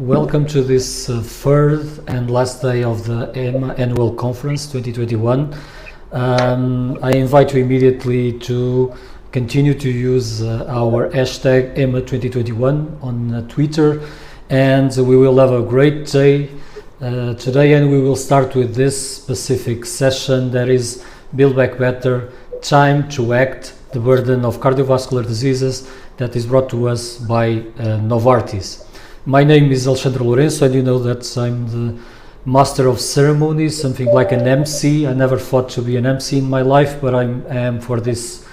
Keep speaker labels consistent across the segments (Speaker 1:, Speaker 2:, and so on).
Speaker 1: Welcome to this third and last day of the EMA Annual Conference 2021. I invite you immediately to continue to use our hashtag EMA 2021 on Twitter, and we will have a great day today, and we will start with this specific session that is Build Back Better, Time to Act, the Burden of Cardiovascular Diseases, that is brought to us by Novartis. My name is Alexandre Lourenço, and you know that I'm the Master of Ceremonies, something like an MC. I never thought to be an MC in my life, but I am for this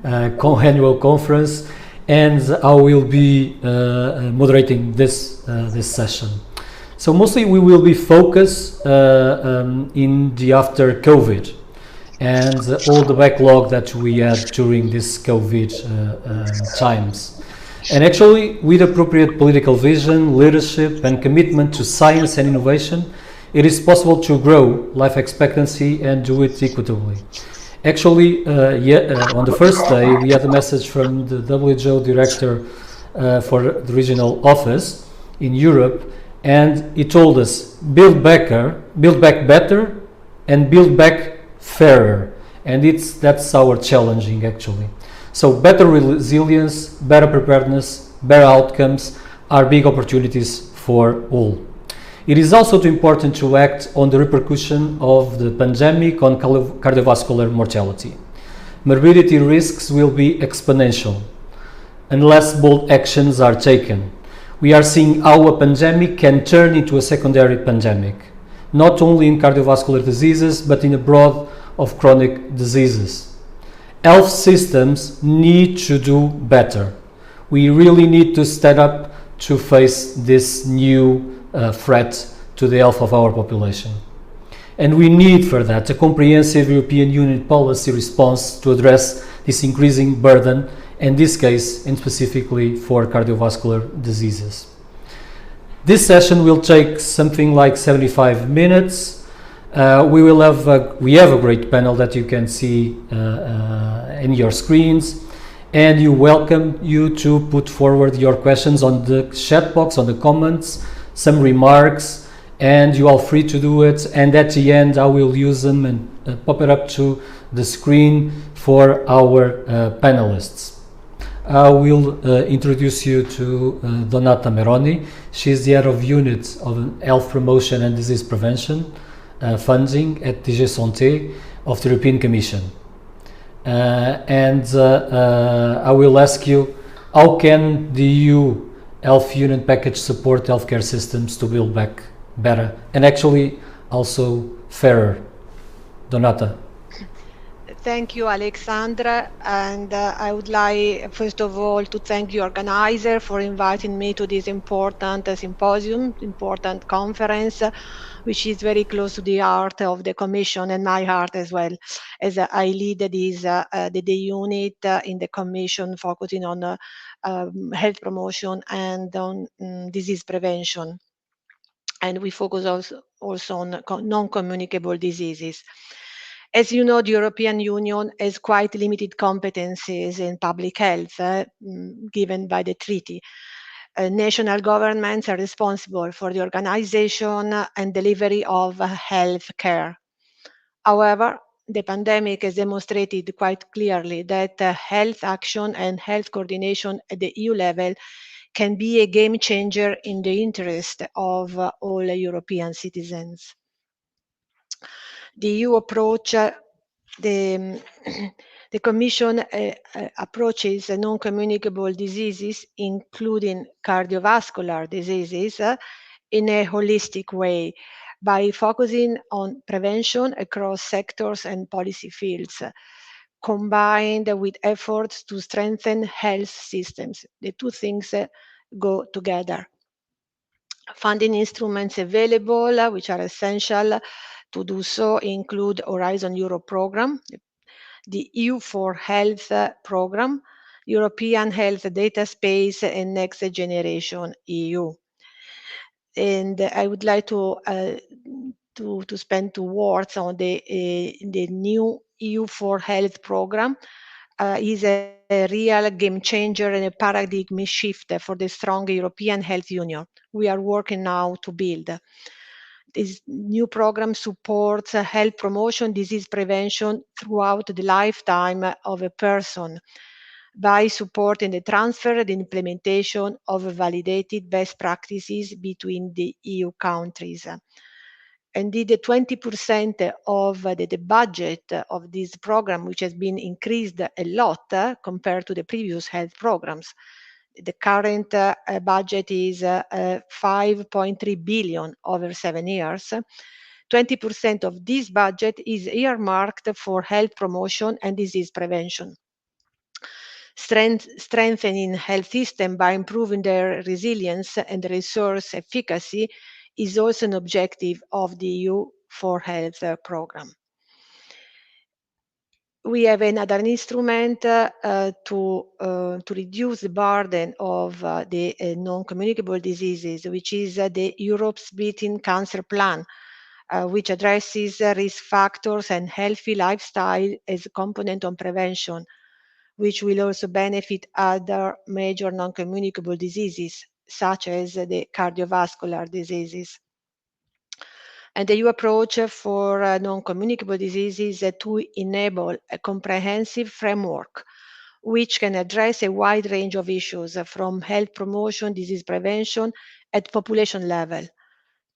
Speaker 1: annual conference, and I will be moderating this session. So mostly we will be focused in the after COVID and all the backlog that we had during this COVID times. And actually, with appropriate political vision, leadership, and commitment to science and innovation, it is possible to grow life expectancy and do it equitably. Actually, on the first day, we had a message from the WHO director for the regional office in Europe, and he told us, build back better, and build back fairer. And that's our challenging, actually. So better resilience, better preparedness, better outcomes are big opportunities for all. It is also too important to act on the repercussion of the pandemic on cardiovascular mortality. Morbidity risks will be exponential unless bold actions are taken. We are seeing how a pandemic can turn into a secondary pandemic, not only in cardiovascular diseases, but in a broad of chronic diseases. Health systems need to do better. We really need to stand up to face this new threat to the health of our population. And we need for that a comprehensive European Union policy response to address this increasing burden, in this case, and specifically for cardiovascular diseases. This session will take something like 75 minutes. We have a great panel that you can see in your screens, and you welcome you to put forward your questions on the chat box, on the comments, some remarks, and you are free to do it. And at the end, I will use them and pop it up to the screen for our panelists. I will introduce you to Donata Meroni. She's the head of unit of health promotion and disease prevention funding at DG Santé of the European Commission. I will ask you, how can the EU Health Union package support healthcare systems to build back better and actually also fairer? Donata.
Speaker 2: Thank you, Alexandra, and I would like, first of all, to thank the organizer for inviting me to this important symposium, important conference, which is very close to the heart of the Commission and my heart as well, as I lead the unit in the Commission focusing on health promotion and on disease prevention. And we focus also on non-communicable diseases. As you know, the European Union has quite limited competencies in public health given by the treaty. National governments are responsible for the organization and delivery of health care. However, the pandemic has demonstrated quite clearly that health action and health coordination at the EU level can be a game changer in the interest of all European citizens. The EU approach, the Commission approaches non-communicable diseases, including cardiovascular diseases, in a holistic way by focusing on prevention across sectors and policy fields, combined with efforts to strengthen health systems. The two things go together. Funding instruments available, which are essential to do so, include Horizon Europe program, the EU for Health program, European Health Data Space, and Next Generation EU. And I would like to spend 2 words on the new EU for Health program, is a real game changer and a paradigm shift for the strong European Health Union we are working now to build. This new program supports health promotion, disease prevention throughout the lifetime of a person by supporting the transfer and implementation of validated best practices between the EU countries. Indeed, 20% of the budget of this program, which has been increased a lot compared to the previous health programs. The current budget is 5.3 billion over 7 years. 20% of this budget is earmarked for health promotion and disease prevention. Strengthening health system by improving their resilience and resource efficacy is also an objective of the EU4Health program. We have another instrument to reduce the burden of the non-communicable diseases, which is the Europe's Beating Cancer Plan, which addresses risk factors and healthy lifestyle as a component on prevention, which will also benefit other major non-communicable diseases, such as the cardiovascular diseases. And the EU approach for non-communicable diseases to enable a comprehensive framework which can address a wide range of issues from health promotion, disease prevention at population level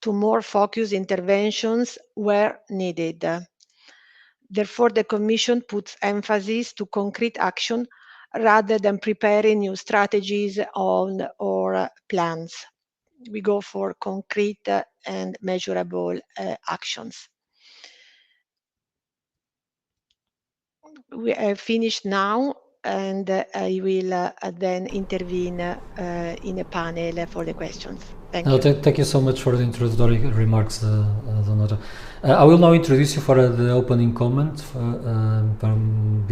Speaker 2: to more focused interventions where needed. Therefore, the Commission puts emphasis to concrete action rather than preparing new strategies or plans. We go for concrete and measurable actions. We have finished now, and I will then intervene in a panel for the questions. Thank you.
Speaker 1: Thank you so much for the introductory remarks, Donata. I will now introduce you for the opening comment from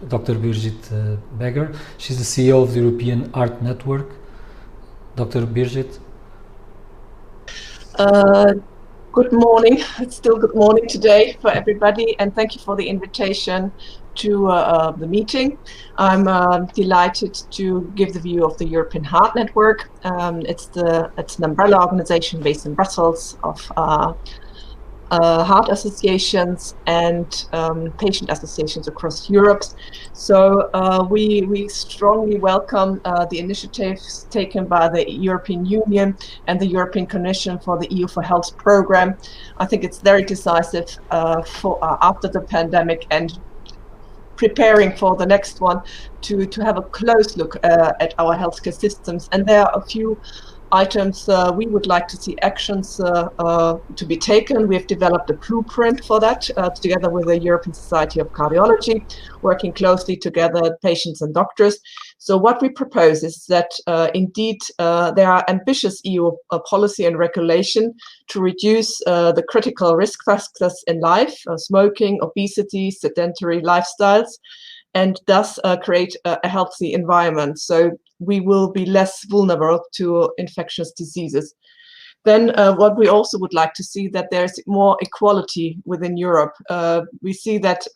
Speaker 1: Dr. Birgit Begger. She's the CEO of the European Heart Network. Dr. Birgit.
Speaker 3: Good morning. It's still good morning today for everybody, and thank you for the invitation to the meeting. I'm delighted to give the view of the European Heart Network. It's an umbrella organization based in Brussels of heart associations and patient associations across Europe. So we strongly welcome the initiatives taken by the European Union and the European Commission for the EU4Health program. I think it's very decisive for after the pandemic and preparing for the next one to have a close look at our healthcare systems. And there are a few items we would like to see actions to be taken. We have developed a blueprint for that together with the European Society of Cardiology, working closely together, patients and doctors. So what we propose is that indeed there are ambitious EU policy and regulation to reduce the critical risk factors in life, smoking, obesity, sedentary lifestyles, and thus create a healthy environment. So we will be less vulnerable to infectious diseases. Then what we also would like to see that there's more equality within Europe. We see that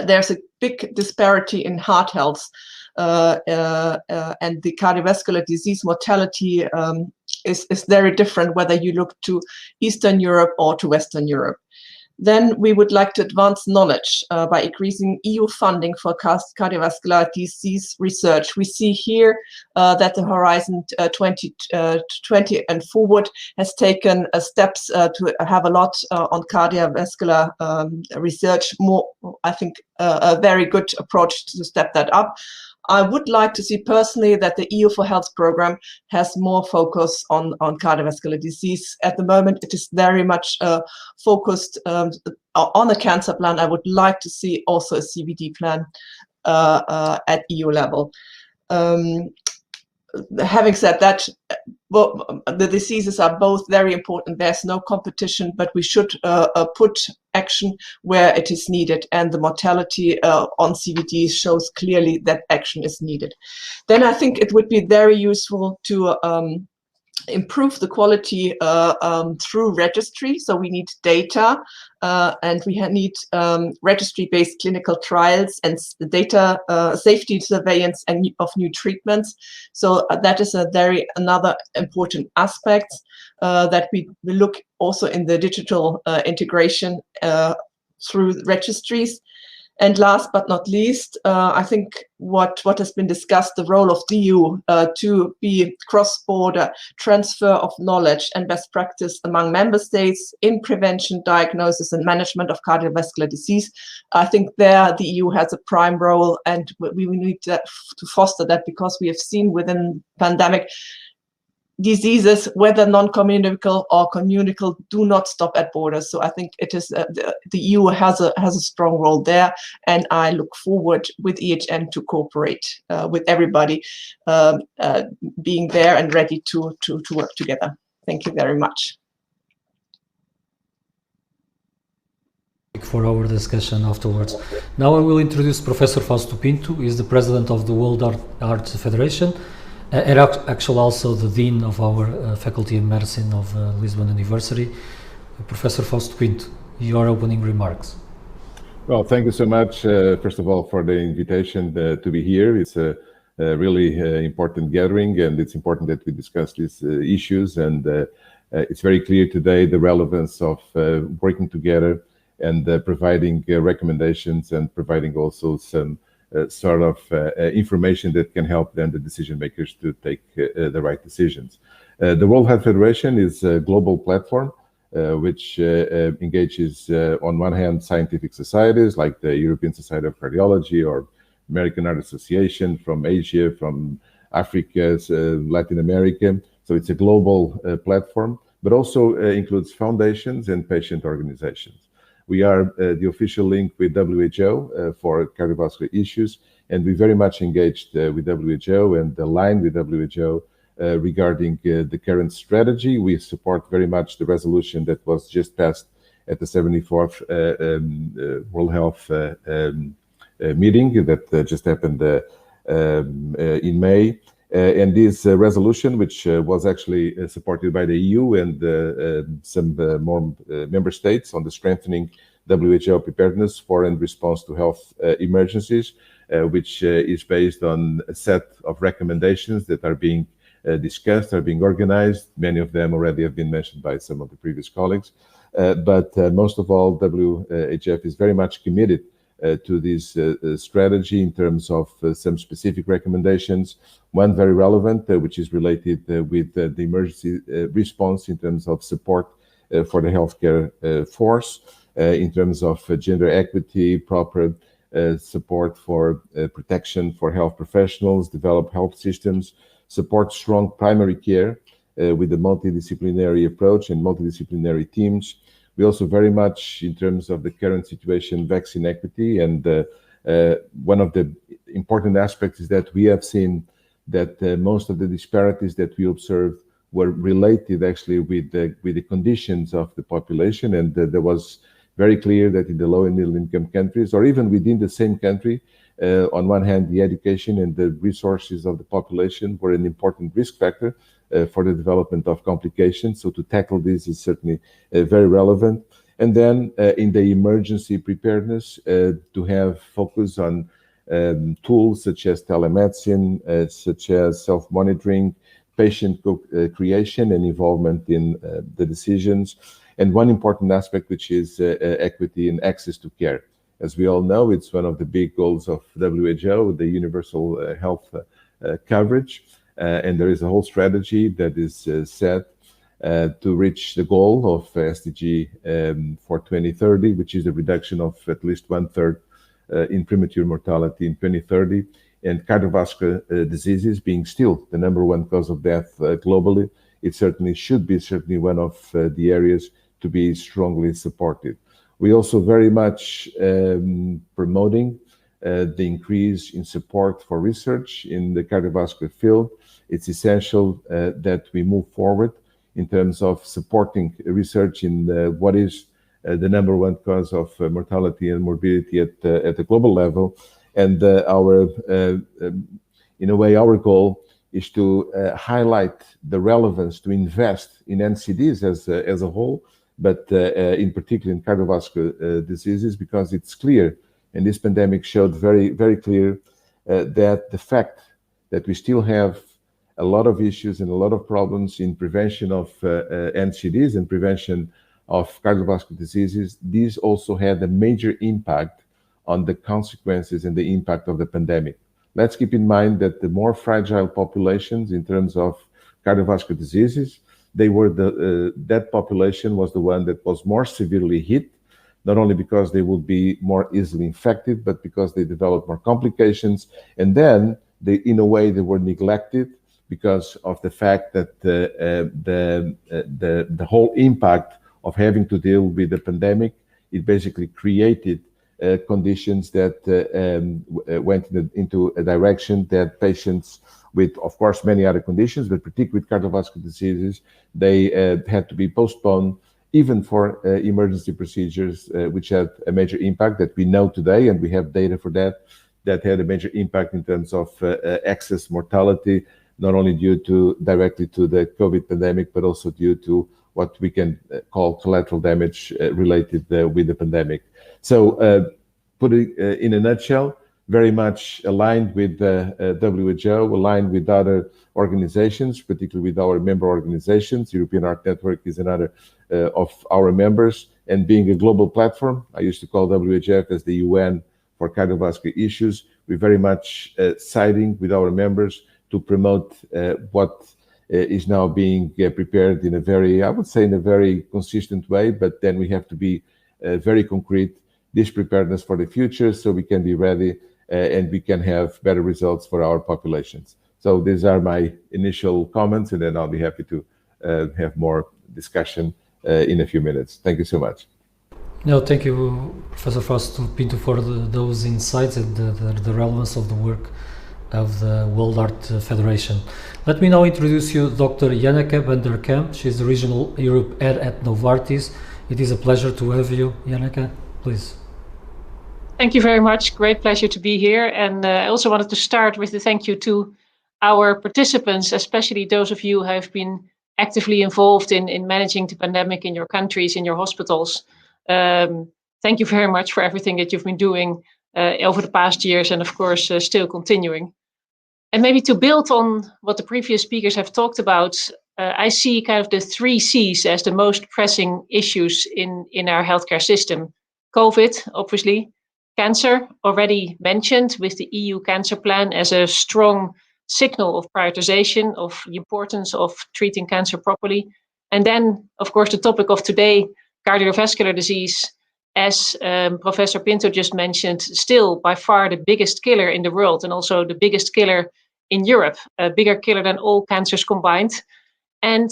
Speaker 3: there's a big disparity in heart health and the cardiovascular disease mortality is very different whether you look to Eastern Europe or to Western Europe. Then we would like to advance knowledge by increasing EU funding for cardiovascular disease research. We see here that the Horizon 2020 and forward has taken steps to have a lot on cardiovascular research. More, I think, a very good approach to step that up. I would like to see personally that the EU4Health program has more focus on cardiovascular disease. At the moment, it is very much focused on a cancer plan. I would like to see also a CVD plan at EU level. Having said that, well, the diseases are both very important. There's no competition, but we should put action where it is needed, and the mortality on CVD shows clearly that action is needed. Then I think it would be very useful to improve the quality through registry. So we need data, and we need registry-based clinical trials and data safety surveillance and of new treatments. So that is another important aspect that we look also in the digital integration through registries. And last but not least, I think what has been discussed, the role of the EU to be cross-border transfer of knowledge and best practice among member states in prevention, diagnosis, and management of cardiovascular disease. I think there the EU has a prime role, and we need to foster that, because we have seen within pandemic diseases, whether non-communicable or communicable, do not stop at borders. So I think it is the EU has a strong role there, and I look forward with EHN to cooperate with everybody being there and ready to work together. Thank you very much.
Speaker 1: For our discussion afterwards. Now I will introduce Professor Fausto Pinto. He is the president of the World Arts Federation, and actually also the Dean of our Faculty of Medicine of Lisbon University. Professor Fausto Pinto, your opening remarks.
Speaker 4: Well, thank you so much, first of all, for the invitation to be here. It's a really important gathering, and it's important that we discuss these issues, and it's very clear today the relevance of working together and providing recommendations, and providing also some sort of information that can help then the decision makers to take the right decisions. The World Heart Federation is a global platform which engages on one hand scientific societies like the European Society of Cardiology or American Heart Association, from Asia, from Africa, Latin America. So it's a global platform, but also includes foundations and patient organizations. We are the official link with WHO for cardiovascular issues, and we very much engaged with WHO and aligned with WHO regarding the current strategy. We support very much the resolution that was just passed at the 74th World Health meeting that just happened in May. And this resolution, which was actually supported by the EU and some more member states on the strengthening WHO preparedness for and response to health emergencies, which is based on a set of recommendations that are being discussed, are being organized. Many of them already have been mentioned by some of the previous colleagues. But most of all, WHF is very much committed to this strategy in terms of some specific recommendations. One very relevant, which is related with the emergency response in terms of support for the healthcare force, in terms of gender equity, proper support for protection for health professionals, develop health systems, support strong primary care with the multidisciplinary approach and multidisciplinary teams. We also very much, in terms of the current situation, vaccine equity. And one of the important aspects is that we have seen that most of the disparities that we observed were related actually with the conditions of the population. And there was very clear that in the low and middle income countries, or even within the same country, on one hand, the education and the resources of the population were an important risk factor for the development of complications. So to tackle this is certainly very relevant. And then in the emergency preparedness, to have focus on tools such as telemedicine, such as self-monitoring, patient creation and involvement in the decisions. And one important aspect, which is equity and access to care. As we all know, it's one of the big goals of WHO, the universal health coverage. And there is a whole strategy that is set to reach the goal of SDG for 2030, which is a reduction of at least 1/3 in premature mortality in 2030, and cardiovascular diseases being still the #1 cause of death globally. It certainly should be one of the areas to be strongly supported. We also very much promoting the increase in support for research in the cardiovascular field. It's essential that we move forward in terms of supporting research in what is the #1 cause of mortality and morbidity at the global level. And in a way, our goal is to highlight the relevance to invest in NCDs as a whole, but in particular in cardiovascular diseases, because it's clear, and this pandemic showed very, very clear that the fact that we still have a lot of issues and a lot of problems in prevention of NCDs and prevention of cardiovascular diseases, these also had a major impact on the consequences and the impact of the pandemic. Let's keep in mind that the more fragile populations in terms of cardiovascular diseases, they were that population was the one that was more severely hit, not only because they would be more easily infected, but because they developed more complications. And then they, in a way, they were neglected because of the fact that the whole impact of having to deal with the pandemic, it basically created conditions that went into a direction that patients with, of course, many other conditions, but particularly with cardiovascular diseases, they had to be postponed even for emergency procedures, which had a major impact that we know today, and we have data for that had a major impact in terms of excess mortality, not only due to directly to the COVID pandemic, but also due to what we can call collateral damage related with the pandemic. So put it in a nutshell, very much aligned with WHO, aligned with other organizations, particularly with our member organizations. European Heart Network is another of our members, and being a global platform, I used to call WHF as the UN for cardiovascular issues. We're very much siding with our members to promote what is now being prepared in a very, I would say, in a very consistent way, but then we have to be very concrete, this preparedness for the future, so we can be ready and we can have better results for our populations. So these are my initial comments, and then I'll be happy to have more discussion in a few minutes. Thank you so much.
Speaker 1: No, thank you, Professor Fausto Pinto, for those insights and the relevance of the work of the World Heart Federation. Let me now introduce you Dr. Janneke van der Kamp. She's the Regional Europe Head at Novartis. It is a pleasure to have you, Janneke. Please.
Speaker 5: Thank you very much. Great pleasure to be here. And I also wanted to start with a thank you to our participants, especially those of you who have been actively involved in managing the pandemic in your countries, in your hospitals. Thank you very much for everything that you've been doing over the past years, and of course still continuing. And maybe to build on what the previous speakers have talked about, I see kind of the 3 C's as the most pressing issues in our healthcare system. COVID, obviously, cancer, already mentioned with the EU Cancer Plan as a strong signal of prioritization of the importance of treating cancer properly. And then, of course, the topic of today, cardiovascular disease, as Professor Pinto just mentioned, still by far the biggest killer in the world, and also the biggest killer in Europe, a bigger killer than all cancers combined. And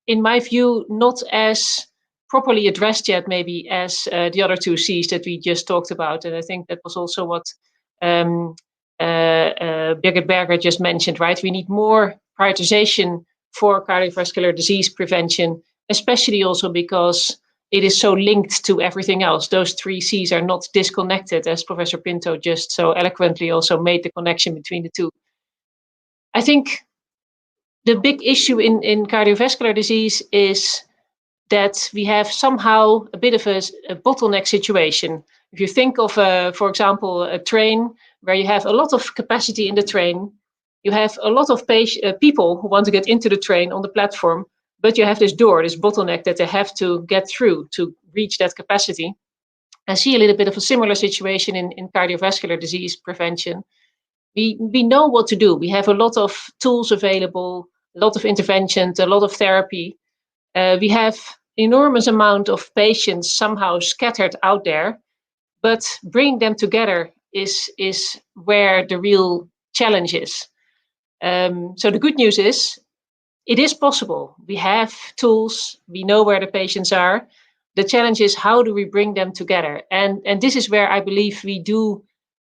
Speaker 5: in my view, not as properly addressed yet, maybe, as the other 2 C's that we just talked about. And I think that was also what Birgit Berger just mentioned, right? We need more prioritization for cardiovascular disease prevention, especially also because it is so linked to everything else. Those 3 C's are not disconnected, as Professor Pinto just so eloquently also made the connection between the 2. I think the big issue in cardiovascular disease is that we have somehow a bit of a bottleneck situation. If you think of, for example, a train where you have a lot of capacity in the train, you have a lot of people who want to get into the train on the platform, but you have this door, this bottleneck that they have to get through to reach that capacity. I see a little bit of a similar situation in cardiovascular disease prevention. We know what to do. We have a lot of tools available, a lot of interventions, a lot of therapy. We have enormous amount of patients somehow scattered out there, but bringing them together is where the real challenge is. So the good news is, it is possible. We have tools. We know where the patients are. The challenge is, how do we bring them together? And this is where I believe we do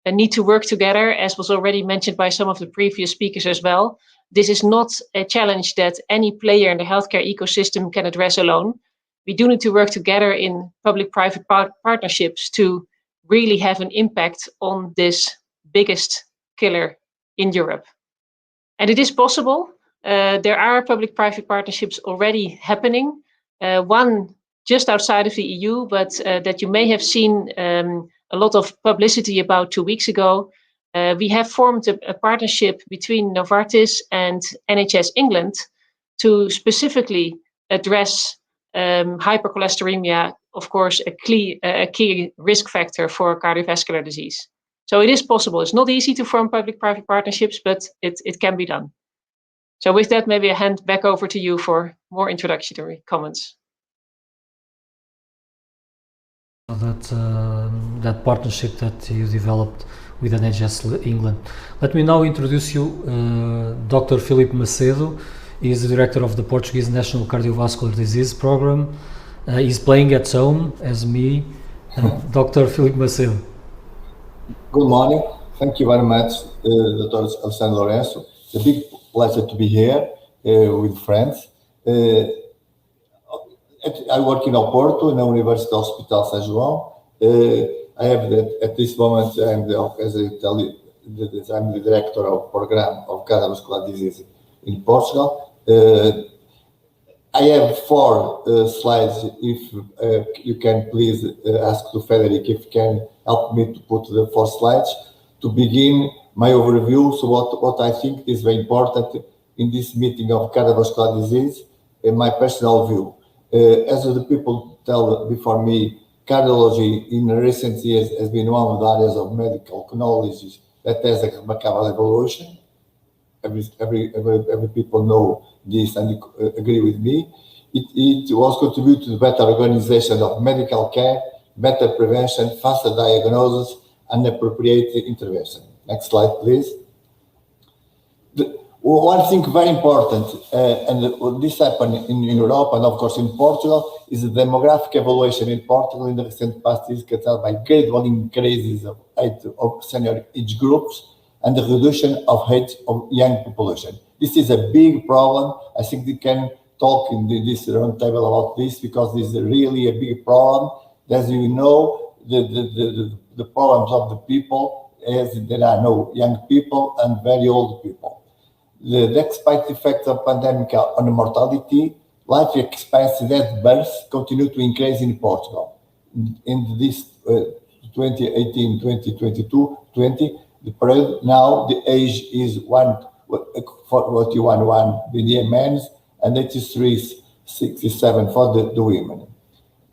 Speaker 5: need to work together, as was already mentioned by some of the previous speakers as well. This is not a challenge that any player in the healthcare ecosystem can address alone. We do need to work together in public-private partnerships to really have an impact on this biggest killer in Europe. And it is possible. There are public-private partnerships already happening. One just outside of the EU, but that you may have seen a lot of publicity about 2 weeks ago. We have formed a partnership between Novartis and NHS England to specifically address hypercholesteremia, of course, a key risk factor for cardiovascular disease. So it is possible. It's not easy to form public-private partnerships, but it can be done. So with that, maybe I hand back over to you for more introductory comments.
Speaker 1: That partnership that you developed with NHS England. Let me now introduce you Dr. Filipe Macedo. He is the director of the Portuguese National Cardiovascular Disease Program. He's playing at home as me, Dr. Filipe Macedo.
Speaker 6: Good morning. Thank you very much, Dr. Alessandro Lourenço. It's a big pleasure to be here with friends. I work in Oporto, in the University Hospital São João. I have at this moment, as I tell you, I'm the director of program of cardiovascular disease in Portugal. I have 4 slides. If you can please ask to Frederic if you can help me to put the 4 slides to begin my overview. So what I think is very important in this meeting of cardiovascular disease, in my personal view. As the people tell before me, cardiology in recent years has been one of the areas of medical knowledge that has a remarkable evolution. Every people know this and agree with me. It was contribute to better organization of medical care, better prevention, faster diagnosis, and appropriate intervention. Next slide, please. One thing very important, and this happened in Europe and of course in Portugal, is the demographic evaluation in Portugal in the recent past is caused by gradual increases of senior age groups and the reduction of age of young population. This is a big problem. I think we can talk in this round table about this because this is really a big problem. As you know, the problems of the people is there are no young people and very old people. Despite the effects of pandemic on mortality, life expectancy at birth continue to increase in Portugal. In this 2018, 2022, 20, the period now the age is 41 in the men and 63.67 for the women.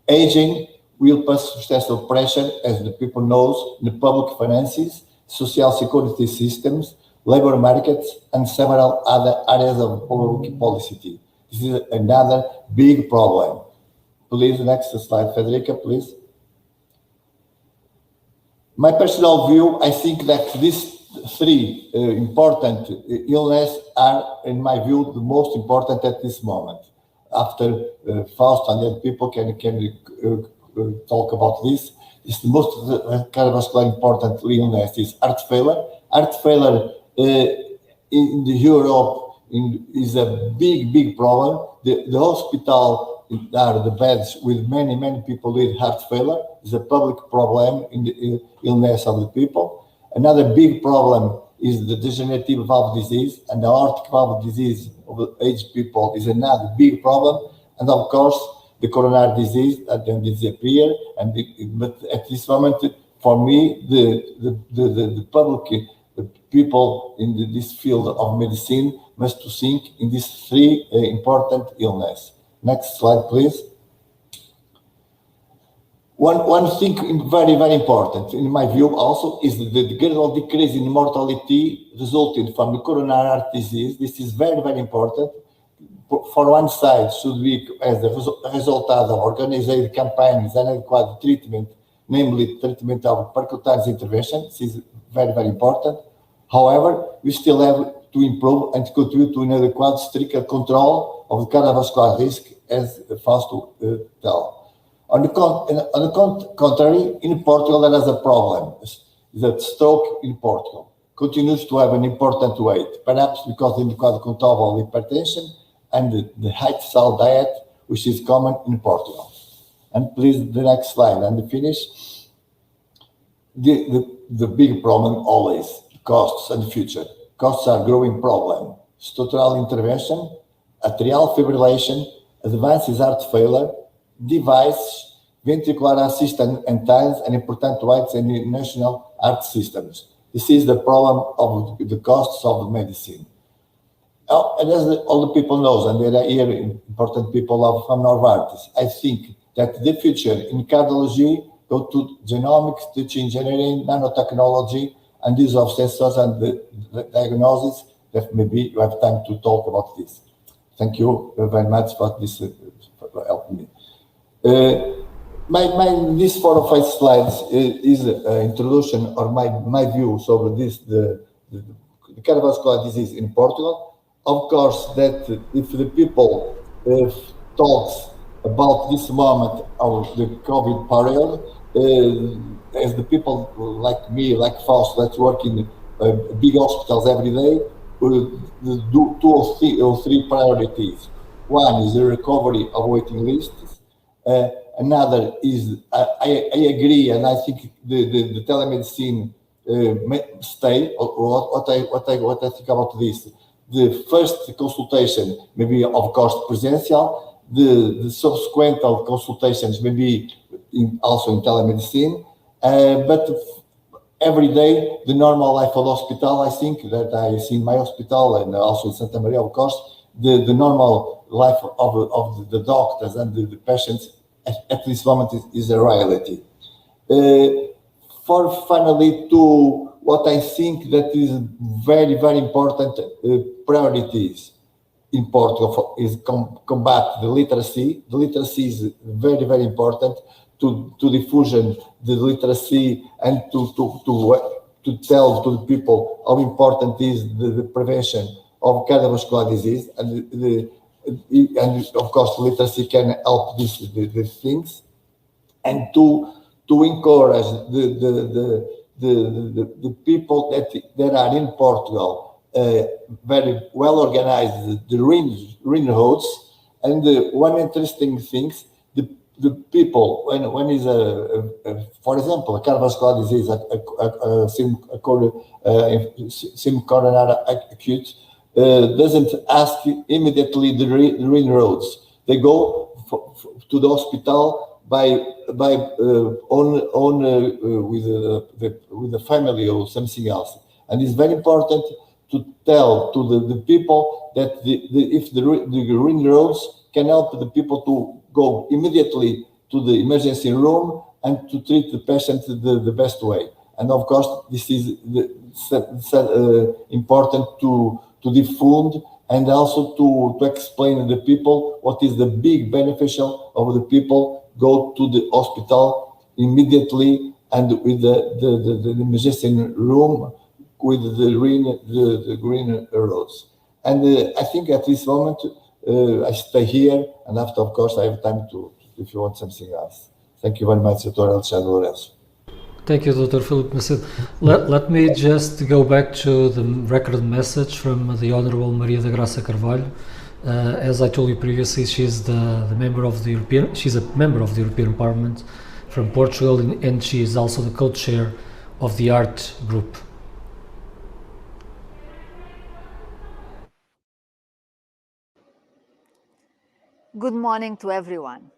Speaker 6: Aging will put substantial pressure, as the people knows, the public finances, social security systems, labor markets, and several other areas of public policy. This is another big problem. Please, next slide, Federica, please. My personal view, I think that these 3 important illnesses are, in my view, the most important at this moment. After Faust and then people can talk about this. It's the most cardiovascular important illness is heart failure. Heart failure in Europe is a big problem. The hospital are the beds with many people with heart failure. It's a public problem in the illness of the people. Another big problem is the degenerative valve disease, and the aortic valve disease of aged people is another big problem. And of course, the coronary disease that then disappear. But at this moment, for me, the public people in this field of medicine must think in these 3 important illnesses. Next slide, please. One thing very important, in my view, also is the gradual decrease in mortality resulting from the coronary heart disease. This is very important. For one side, should be as a result of organized campaigns and adequate treatment, namely treatment of percutaneous intervention. This is very important. However, we still have to improve and contribute to an adequate, stricter control of the cardiovascular risk, as Fausto tell. On the contrary, in Portugal, there is a problem that stroke in Portugal continues to have an important weight, perhaps because of the control of hypertension and the high salt diet, which is common in Portugal. And please, the next slide, and finish. The big problem always, costs and future. costs are growing problem. Structural intervention, atrial fibrillation, advanced heart failure, device, ventricular assist and times, and important rights in national heart systems. This is the problem of the costs of medicine. And as all the people knows, and there are here important people from Novartis, I think that the future in cardiology go to genomics, tissue engineering, nanotechnology, and use of sensors and the diagnosis. That maybe you have time to talk about this. Thank you very much for this for helping me. These 4 or 5 slides is introduction or my views over this the cardiovascular disease in Portugal. Of course, that if the people talks about this moment of the COVID period, as the people like me, like Faust, that work in big hospitals every day, do 2 or 3 priorities. One is the recovery of waiting lists. Another is I agree, and I think the telemedicine stay. What I think about this. The first consultation maybe of course presential. The subsequent consultations maybe also in telemedicine. But every day the normal life of the hospital, I think that I see in my hospital and also in Santa Maria, of course, the normal life of the doctors and the patients at this moment is a reality. For finally to what I think that is very, very important priorities in Portugal is combat the literacy. The literacy is very, very important to diffusion the literacy and to tell to the people how important is the prevention of cardiovascular disease, and of course literacy can help these things, and to encourage the people that are in Portugal very well organized the ring roads. And one interesting thing, the people when is for example a cardiovascular disease, sim coronary acute, doesn't ask immediately the ring roads. They go to the hospital by own with the family or something else. And it's very important to tell to the people that if the ring roads can help the people to go immediately to the emergency room and to treat the patient the best way. And of course, this is important to diffuse and also to explain to the people what is the big beneficial of the people go to the hospital immediately and with the emergency room with the green roads. And I think at this moment I stay here, and after, of course, I have time to, if you want something else. Thank you very much, Dr. Alexandre Lourenço.
Speaker 1: Thank you, Dr. Filipe Macedo. Let me just go back to the record message from the Honorable Maria da Graça Carvalho. As I told you previously, she's the member of the European. She's a member of the European Parliament from Portugal, and she is also the co-chair of the ART group.
Speaker 7: Good morning to everyone.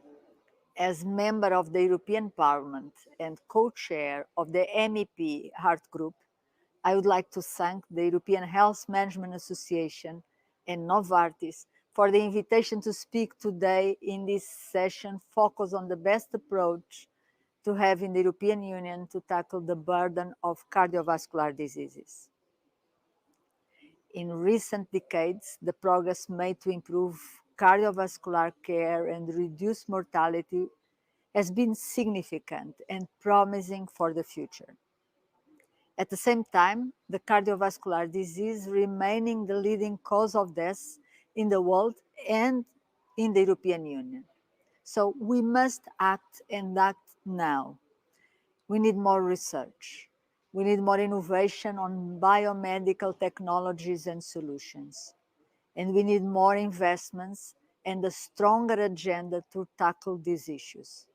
Speaker 7: As member of the European Parliament and co-chair of the MEP Heart Group, I would like to thank the European Health Management Association and Novartis for the invitation to speak today in this session focused on the best approach to have in the European Union to tackle the burden of cardiovascular diseases. In recent decades, the progress made to improve cardiovascular care and reduce mortality has been significant and promising for the future. At the same time, the cardiovascular disease remaining the leading cause of death in the world and in the European Union. So we must act and act now. We need more research. We need more innovation on biomedical technologies and solutions. And we need more investments and a stronger agenda to tackle these issues.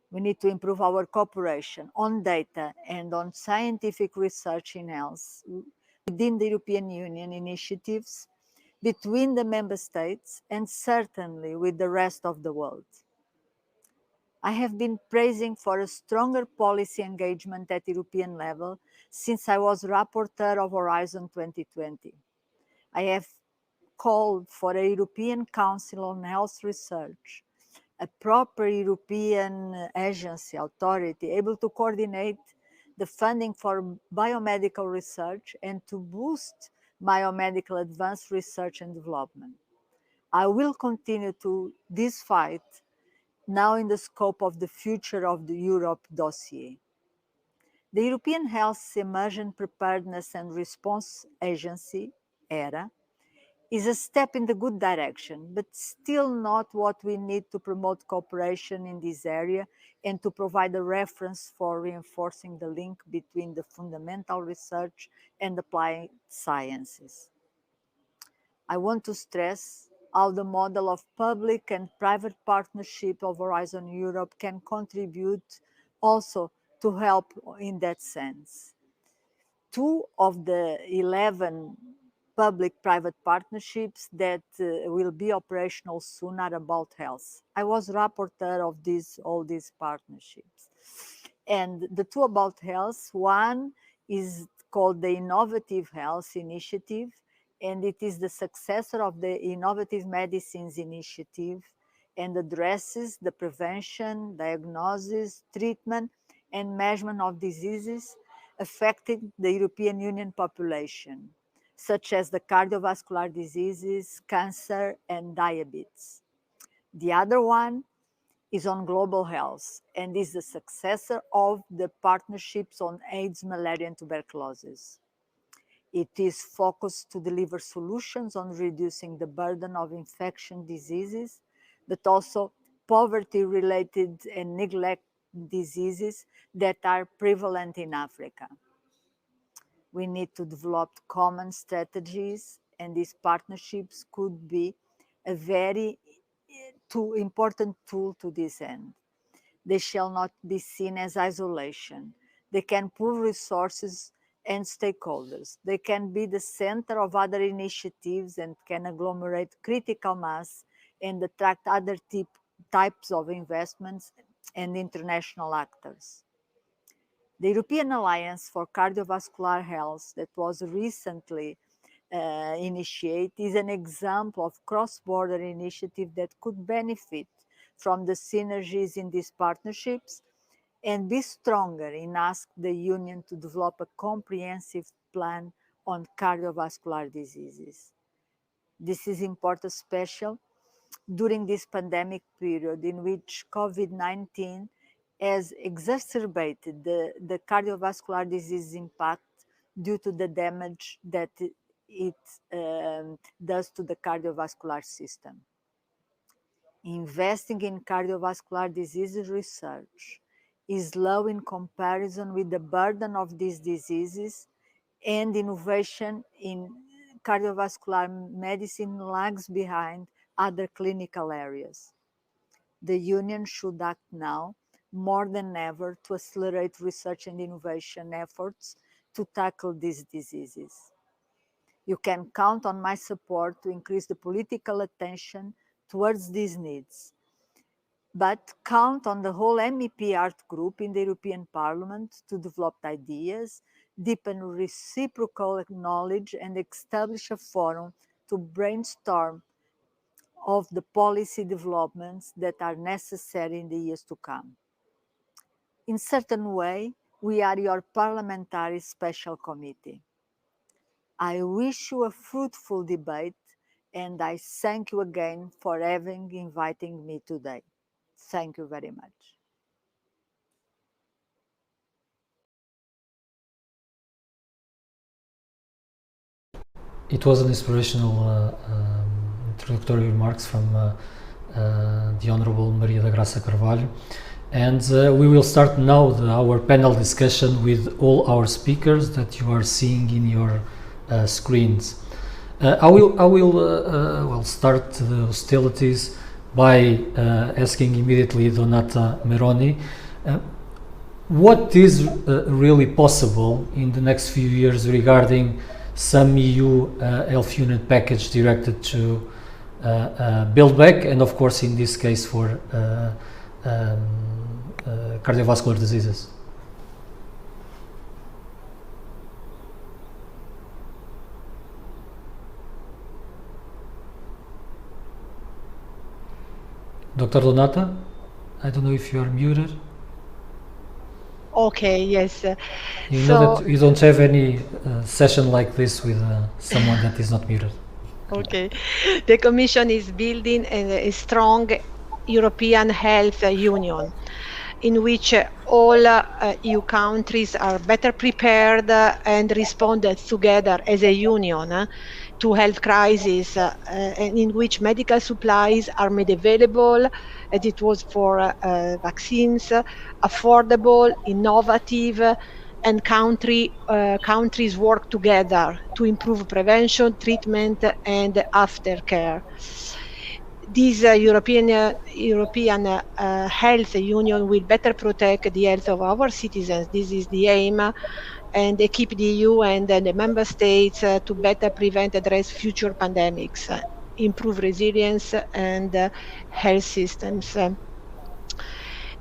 Speaker 7: We need to improve our cooperation on data and on scientific research in health within the European Union initiatives, between the member states, and certainly with the rest of the world. I have been praising for a stronger policy engagement at European level since I was rapporteur of Horizon 2020. I have called for a European Council on Health Research, a proper European agency, authority, able to coordinate the funding for biomedical research and to boost biomedical advanced research and development. I will continue to this fight now in the scope of the Future of the Europe dossier. The European Health Emergent Preparedness and Response Agency, ERA, is a step in the good direction, but still not what we need to promote cooperation in this area and to provide a reference for reinforcing the link between the fundamental research and applied sciences. I want to stress how the model of public and private partnership of Horizon Europe can contribute also to help in that sense. 2 of the 11 public-private partnerships that will be operational soon are about health. I was rapporteur of all these partnerships. And the 2 about health, one is called the Innovative Health Initiative, and it is the successor of the Innovative Medicines Initiative and addresses the prevention, diagnosis, treatment, and management of diseases affecting the European Union population, such as the cardiovascular diseases, cancer, and diabetes. The other one is on global health and is the successor of the partnerships on AIDS, malaria, and tuberculosis. It is focused to deliver solutions on reducing the burden of infection diseases, but also poverty-related and neglect diseases that are prevalent in Africa. We need to develop common strategies, and these partnerships could be a very important tool to this end. They shall not be seen as isolation. They can pool resources and stakeholders. They can be the center of other initiatives and can agglomerate critical mass and attract other types of investments and international actors. The European Alliance for Cardiovascular Health that was recently initiated is an example of cross-border initiative that could benefit from the synergies in these partnerships and be stronger in asking the Union to develop a comprehensive plan on cardiovascular diseases. This is important, especially during this pandemic period in which COVID-19 has exacerbated the cardiovascular disease impact due to the damage that it does to the cardiovascular system. Investing in cardiovascular disease research is low in comparison with the burden of these diseases, and innovation in cardiovascular medicine lags behind other clinical areas. The Union should act now more than ever to accelerate research and innovation efforts to tackle these diseases. You can count on my support to increase the political attention towards these needs, but count on the whole MEP Art Group in the European Parliament to develop ideas, deepen reciprocal knowledge, and establish a forum to brainstorm of the policy developments that are necessary in the years to come. In certain way, we are your parliamentary special committee. I wish you a fruitful debate, and I thank you again for inviting me today. Thank you very much.
Speaker 1: It was an inspirational introductory remarks from the Honorable Maria da Graça Carvalho. And we will start now our panel discussion with all our speakers that you are seeing in your screens. I will start the hostilities by asking immediately Donata Meroni, what is really possible in the next few years regarding some EU health unit package directed to build back, and of course in this case for cardiovascular diseases. Dr. Donata, I don't know if you are muted.
Speaker 2: Okay, yes.
Speaker 1: You know that you don't have any session like this with someone that is not muted.
Speaker 2: Okay. The Commission is building a strong European health union in which all EU countries are better prepared and responded together as a union to health crisis, and in which medical supplies are made available, as it was for vaccines, affordable, innovative, and countries work together to improve prevention, treatment, and aftercare. This European health union will better protect the health of our citizens. This is the aim, and they keep the EU and the member states to better prevent and address future pandemics, improve resilience and health systems.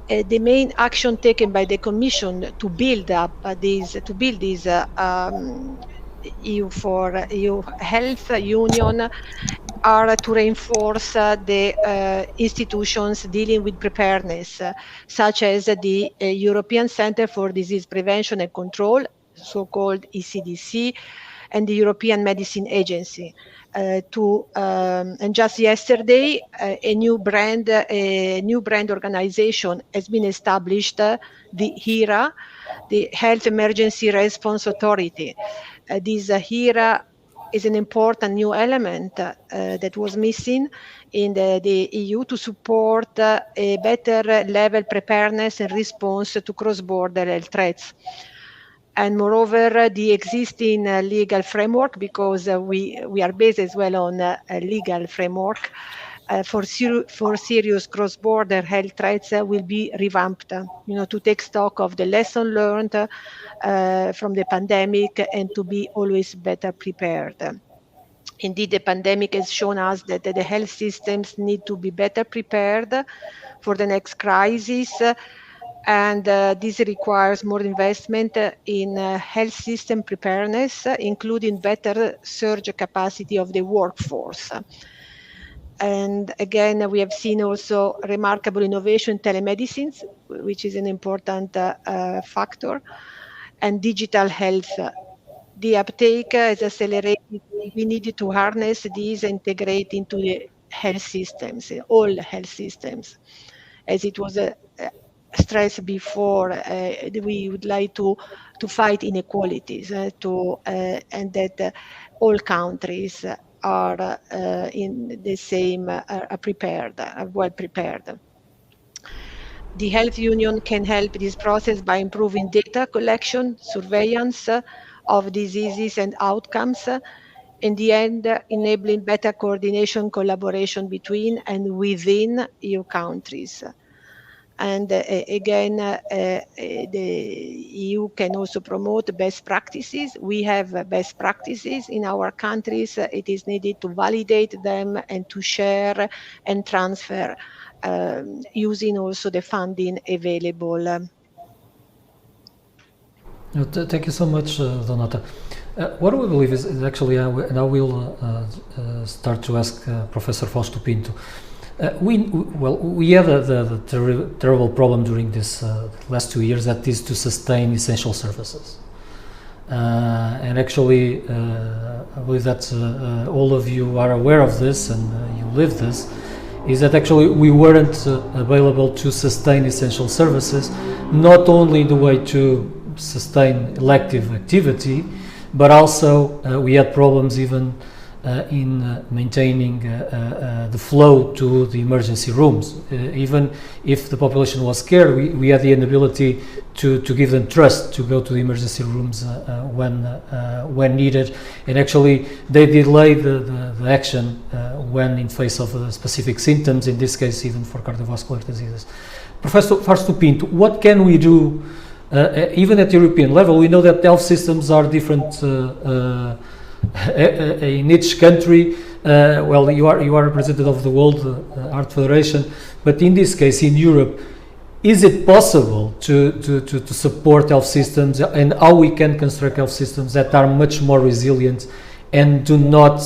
Speaker 2: The main action taken by the Commission to build this EU Health Union are to reinforce the institutions dealing with preparedness, such as the European Centre for Disease Prevention and Control, so-called ECDC, and the European Medicine Agency. And just yesterday, a new brand organization has been established, the HERA, the Health Emergency Response Authority. This HERA is an important new element that was missing in the EU to support a better level preparedness and response to cross-border health threats. And moreover, the existing legal framework, because we are based as well on a legal framework for serious cross-border health threats, will be revamped, to take stock of the lesson learned from the pandemic and to be always better prepared. Indeed, the pandemic has shown us that the health systems need to be better prepared for the next crisis. And this requires more investment in health system preparedness, including better surge capacity of the workforce. And again, we have seen also remarkable innovation in telemedicine, which is an important factor, and digital health. The uptake is accelerated. We needed to harness these and integrate into the health systems, all health systems, as it was stressed before. We would like to fight inequalities, and that all countries are in the same, are well prepared. The Health Union can help this process by improving data collection, surveillance of diseases and outcomes, in the end, enabling better coordination, collaboration between and within EU countries. And again, the EU can also promote best practices. We have best practices in our countries. It is needed to validate them and to share and transfer, using also the funding available.
Speaker 1: Thank you so much, Donata. What we believe is actually, and I will start to ask Professor Fausto Pinto. We had the terrible problem during this last 2 years, that is to sustain essential services. And actually, I believe that all of you are aware of this and you live this, is that actually we weren't available to sustain essential services, not only the way to sustain elective activity, but also we had problems even in maintaining the flow to the emergency rooms. Even if the population was scared, we had the inability to give them trust to go to the emergency rooms when needed, and actually they delayed the action when in face of specific symptoms, in this case even for cardiovascular diseases. Professor Fausto Pinto, what can we do even at European level? We know that health systems are different in each country, well, you are representative of the World Heart Federation, but in this case, in Europe, is it possible to support health systems, and how we can construct health systems that are much more resilient and do not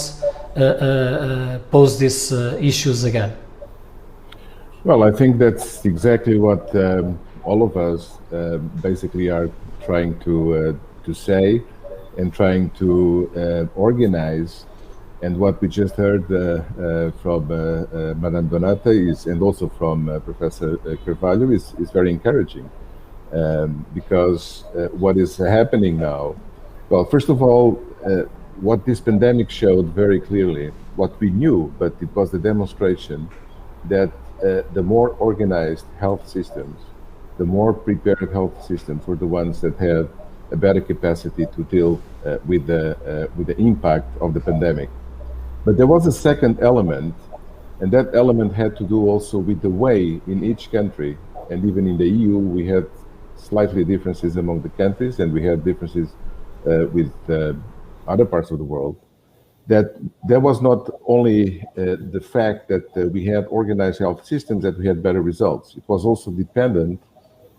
Speaker 1: pose these issues again?
Speaker 4: Well, I think that's exactly what all of us basically are trying to say and trying to organize. And what we just heard from Madame Donata and also from Professor Carvalho is very encouraging, because what is happening now, well, first of all, what this pandemic showed very clearly, what we knew, but it was the demonstration that the more organized health systems, the more prepared health systems were the ones that had a better capacity to deal with the impact of the pandemic. But there was a second element, and that element had to do also with the way in each country, and even in the EU, we had slightly differences among the countries, and we had differences with other parts of the world, that there was not only the fact that we had organized health systems that we had better results. It was also dependent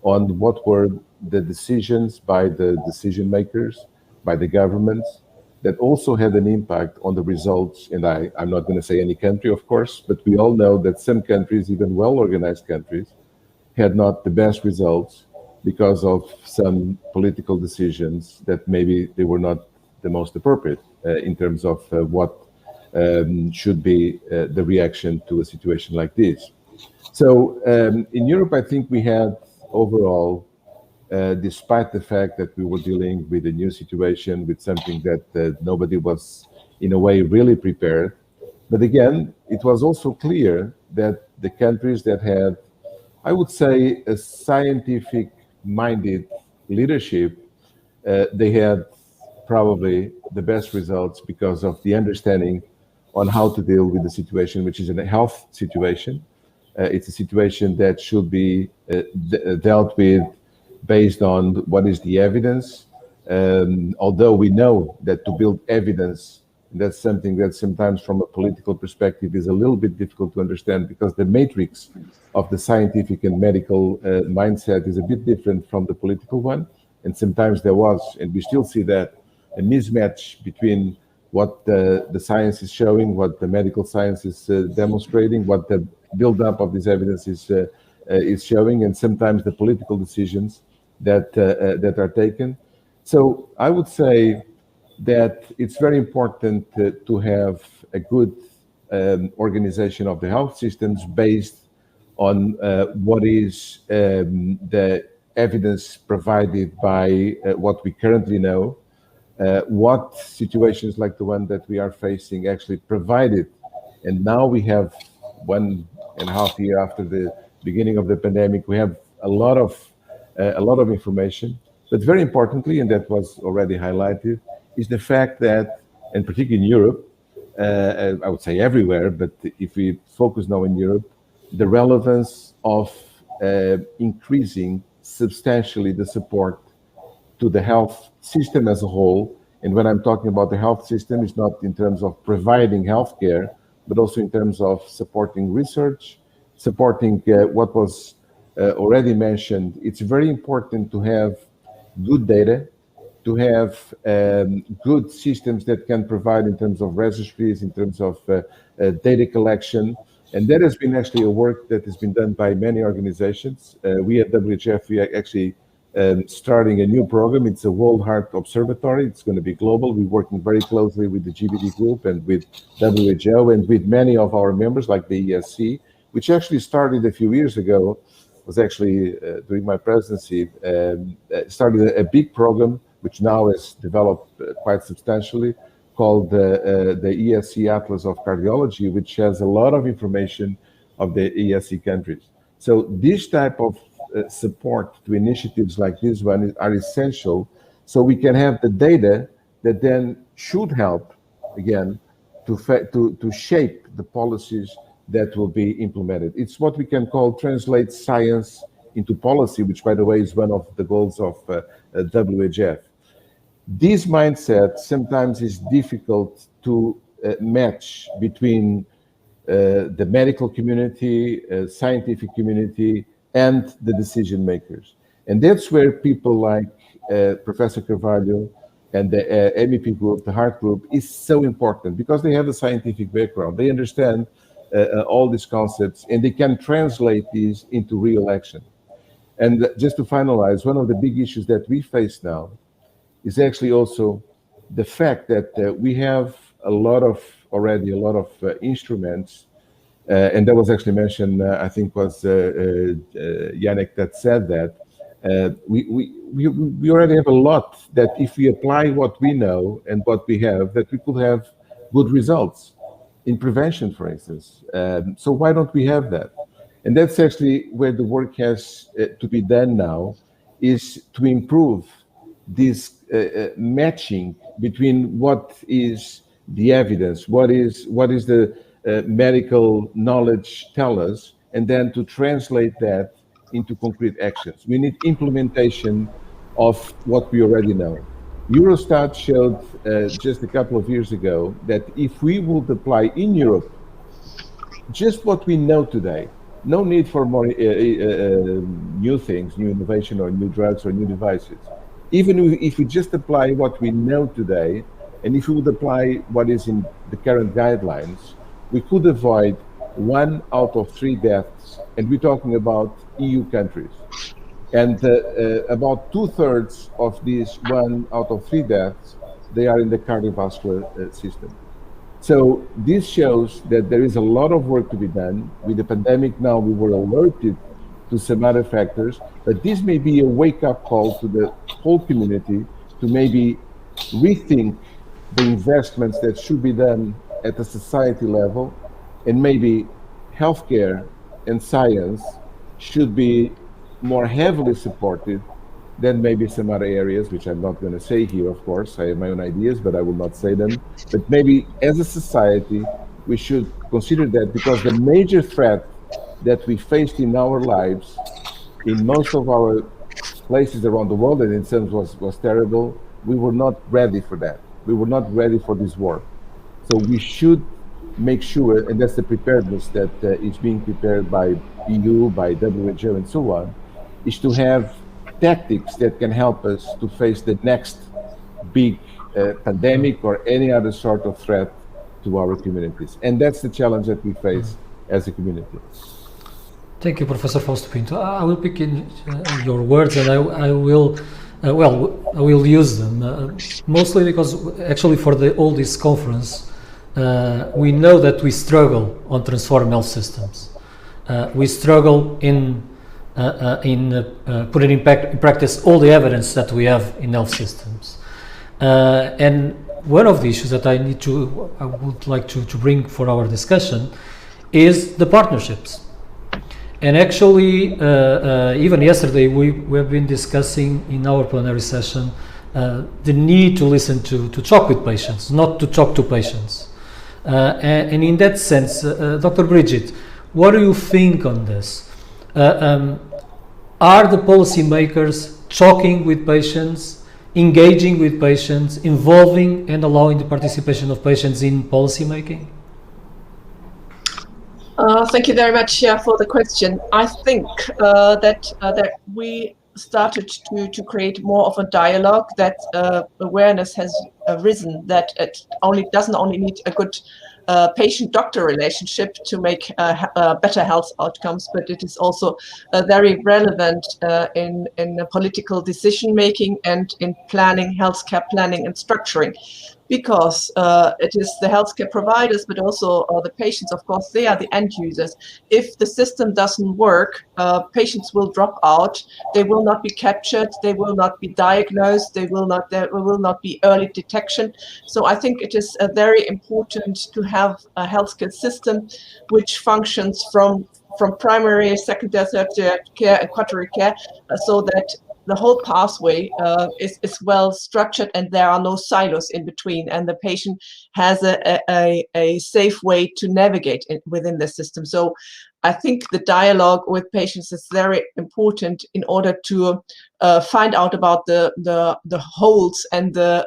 Speaker 4: on what were the decisions by the decision makers, by the governments, that also had an impact on the results. And I'm not going to say any country, of course, but we all know that some countries, even well-organized countries, had not the best results because of some political decisions that maybe they were not the most appropriate in terms of what should be the reaction to a situation like this. So in Europe, I think we had overall, despite the fact that we were dealing with a new situation, with something that nobody was, in a way, really prepared. But again, it was also clear that the countries that had, I would say, a scientific-minded leadership, they had probably the best results because of the understanding on how to deal with the situation, which is a health situation. It's a situation that should be dealt with based on what is the evidence. Although we know that to build evidence, that's something that sometimes from a political perspective is a little bit difficult to understand, because the matrix of the scientific and medical mindset is a bit different from the political one. And sometimes there was, and we still see that, a mismatch between what the science is showing, what the medical science is demonstrating, what the build-up of this evidence is showing, and sometimes the political decisions that are taken. So I would say that it's very important to have a good organization of the health systems based on what is the evidence provided by what we currently know, what situations like the one that we are facing actually provided. And now we have 1.5 years after the beginning of the pandemic, we have a lot of information. But very importantly, and that was already highlighted, is the fact that, and particularly in Europe, I would say everywhere, but if we focus now in Europe, the relevance of increasing substantially the support to the health system as a whole. And when I'm talking about the health system, it's not in terms of providing healthcare, but also in terms of supporting research, supporting what was already mentioned. It's very important to have good data, to have good systems that can provide in terms of registries, in terms of data collection. And that has been actually a work that has been done by many organizations. We at WHF, we are actually starting a new program. It's a World Heart Observatory. It's going to be global. We're working very closely with the GBD group and with WHO and with many of our members like the ESC, which actually started a few years ago, was actually during my presidency, started a big program, which now has developed quite substantially, called the ESC Atlas of Cardiology, which has a lot of information of the ESC countries. So this type of support to initiatives like this one are essential, so we can have the data that then should help, again, to shape the policies that will be implemented. It's what we can call translate science into policy, which, by the way, is one of the goals of WHF. This mindset sometimes is difficult to match between the medical community, scientific community, and the decision makers. And that's where people like Professor Carvalho and the MEP group, the Heart Group, is so important, because they have a scientific background. They understand all these concepts, and they can translate these into real action. And just to finalize, one of the big issues that we face now is actually also the fact that we have already a lot of instruments, and that was actually mentioned, I think was Yannick that said that. We already have a lot that if we apply what we know and what we have, that we could have good results in prevention, for instance. So why don't we have that? And that's actually where the work has to be done now, is to improve this matching between what is the evidence, what is the medical knowledge tell us, and then to translate that into concrete actions. We need implementation of what we already know. Eurostat showed just a couple of years ago that if we would apply in Europe just what we know today, no need for more new things, new innovation or new drugs or new devices. Even if we just apply what we know today, and if we would apply what is in the current guidelines, we could avoid 1 out of 3 deaths, and we're talking about EU countries. And about 2/3 of these 1 out of 3 deaths, they are in the cardiovascular system. So this shows that there is a lot of work to be done. With the pandemic now, we were alerted to some other factors, but this may be a wake-up call to the whole community to maybe rethink the investments that should be done at the society level, and maybe healthcare and science should be more heavily supported than maybe some other areas, which I'm not going to say here, of course. I have my own ideas, but I will not say them. But maybe as a society, we should consider that, because the major threat that we faced in our lives, in most of our places around the world, and in some was terrible, we were not ready for that. We were not ready for this war. So we should make sure, and that's the preparedness that is being prepared by EU, by WHO, and so on, is to have tactics that can help us to face the next big pandemic or any other sort of threat to our communities. And that's the challenge that we face as a community.
Speaker 1: Thank you, Professor Fausto Pinto. I will pick in your words, and I will use them mostly because actually for all this conference, we know that we struggle on transform health systems. We struggle in putting in practice all the evidence that we have in health systems. And one of the issues that I would like to bring for our discussion is the partnerships. And actually, even yesterday, we have been discussing in our plenary session the need to listen to talk with patients, not to talk to patients. And in that sense, Dr. Brigitte, what do you think on this? Are the policymakers talking with patients, engaging with patients, involving and allowing the participation of patients in policymaking?
Speaker 3: Thank you very much for the question. I think that we started to create more of a dialogue, that awareness has arisen that it doesn't only need a good patient-doctor relationship to make better health outcomes, but it is also very relevant in political decision-making and in planning, healthcare planning and structuring. Because it is the healthcare providers, but also the patients, of course, they are the end users. If the system doesn't work, patients will drop out, they will not be captured, they will not be diagnosed, there will not be early detection. So I think it is very important to have a healthcare system which functions from primary, secondary, tertiary care and quaternary care, so that the whole pathway is well structured and there are no silos in between, and the patient has a safe way to navigate within the system. So I think the dialogue with patients is very important in order to find out about the holes and the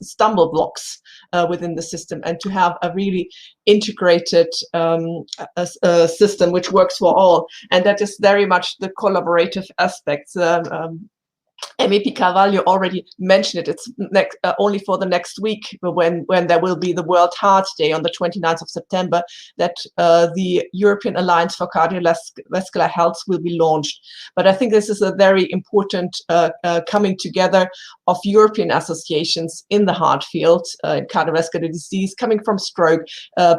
Speaker 3: stumble blocks within the system, and to have a really integrated system which works for all. And that is very much the collaborative aspects. MEP Carvalho already mentioned it. It's only for the next week, when there will be the World Heart Day on the 29th of September, that the European Alliance for Cardiovascular Health will be launched. But I think this is a very important coming together of European associations in the heart field, in cardiovascular disease, coming from stroke,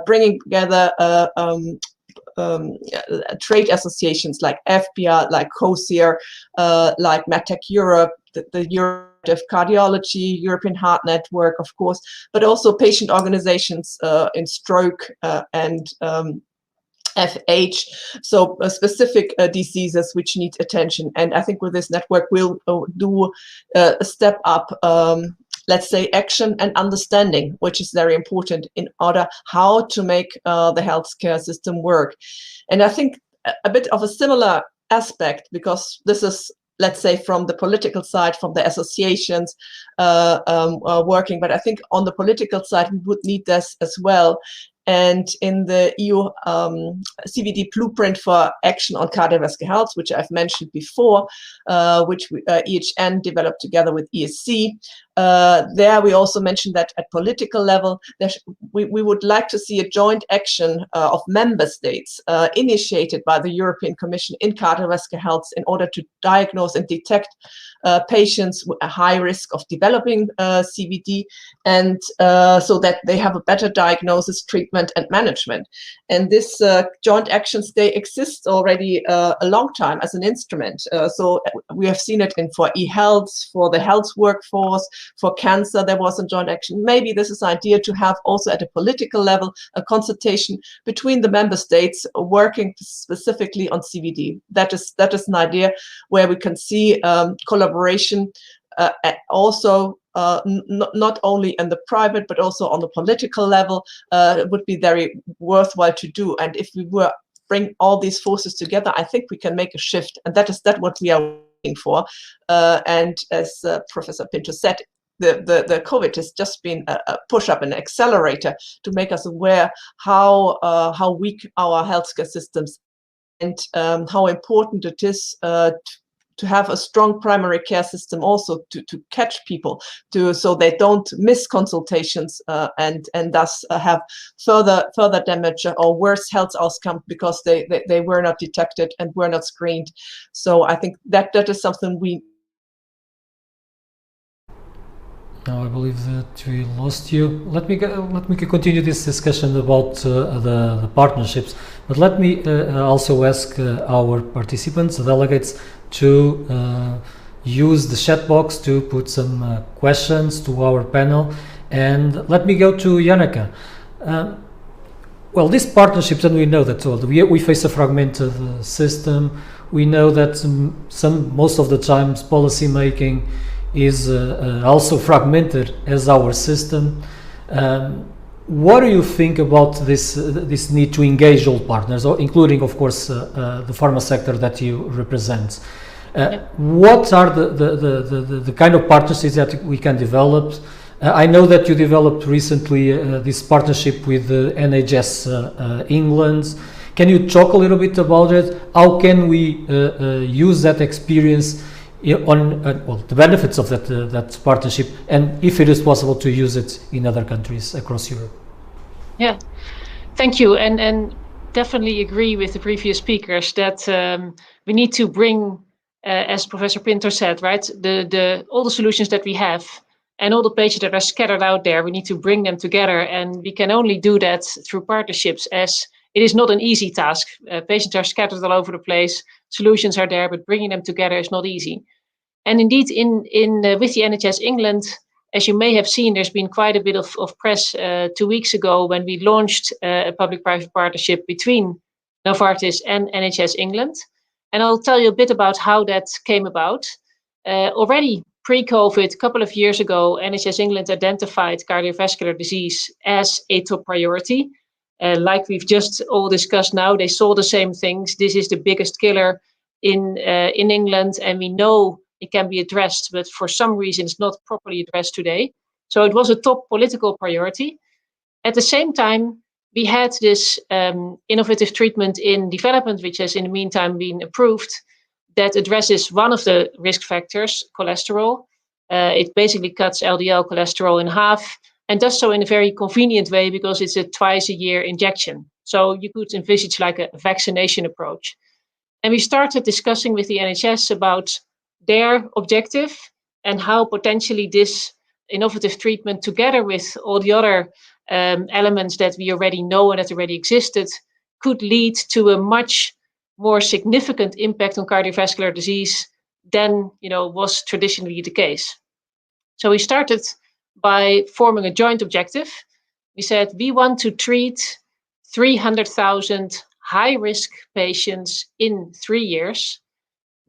Speaker 3: bringing together trade associations like FPR, like COSIR, like MedTech Europe, the Europe Cardiology, European Heart Network, of course, but also patient organizations in stroke and FH, so specific diseases which need attention. And I think with this network, we'll do a step up, let's say, action and understanding, which is very important in order how to make the healthcare system work. And I think a bit of a similar aspect, because this is, let's say, from the political side, from the associations working, but I think on the political side, we would need this as well. And in the EU CVD blueprint for action on cardiovascular health, which I've mentioned before, which EHN developed together with ESC, there we also mentioned that at political level, we would like to see a joint action of member states initiated by the European Commission in cardiovascular health in order to diagnose and detect patients with a high risk of developing CVD, and so that they have a better diagnosis, treatment and management. And this joint actions, they exist already a long time as an instrument. So we have seen it for e-health, for the health workforce, for cancer, there was a joint action. Maybe this is an idea to have also at a political level a consultation between the member states working specifically on CVD. That is an idea where we can see collaboration also not only in the private but also on the political level. It would be very worthwhile to do. And if we were bring all these forces together, I think we can make a shift, and that what we are looking for. And as Professor Pinto said, the COVID has just been a push-up, an accelerator to make us aware how weak our healthcare systems and how important it is to have a strong primary care system, also to catch people, so they don't miss consultations and thus have further damage or worse health outcome because they were not detected and were not screened. So I think that is something we.
Speaker 1: Now I believe that we lost you. Let me continue this discussion about the partnerships, but let me also ask our participants, the delegates, to use the chat box to put some questions to our panel. And let me go to Janneke. Well, these partnerships, and we know that we face a fragmented system. We know that most of the times policy making is also fragmented as our system. What do you think about this need to engage all partners, including, of course, the pharma sector that you represent? What are the kind of partnerships that we can develop? I know that you developed recently this partnership with NHS England. Can you talk a little bit about it? How can we use that experience on the benefits of that partnership, and if it is possible to use it in other countries across Europe?
Speaker 5: Yeah, thank you, and definitely agree with the previous speakers that we need to bring, as Professor Pinto said, right, all the solutions that we have and all the patients that are scattered out there, we need to bring them together, and we can only do that through partnerships, as it is not an easy task. Patients are scattered all over the place, solutions are there, but bringing them together is not easy. And indeed, with the NHS England, as you may have seen, there's been quite a bit of press 2 weeks ago when we launched a public-private partnership between Novartis and NHS England. And I'll tell you a bit about how that came about. Already pre-COVID, a couple of years ago, NHS England identified cardiovascular disease as a top priority. like we've just all discussed now, they saw the same things. This is the biggest killer in England, and we know it can be addressed, but for some reason it's not properly addressed today. So it was a top political priority. At the same time, we had this innovative treatment in development, which has in the meantime been approved, that addresses one of the risk factors, cholesterol. It basically cuts LDL cholesterol in half, and does so in a very convenient way because it's a twice-a-year injection. So you could envisage like a vaccination approach. And we started discussing with the NHS about their objective and how potentially this innovative treatment, together with all the other elements that we already know and that already existed, could lead to a much more significant impact on cardiovascular disease than was traditionally the case. So we started by forming a joint objective. We said we want to treat 300,000 high-risk patients in 3 years.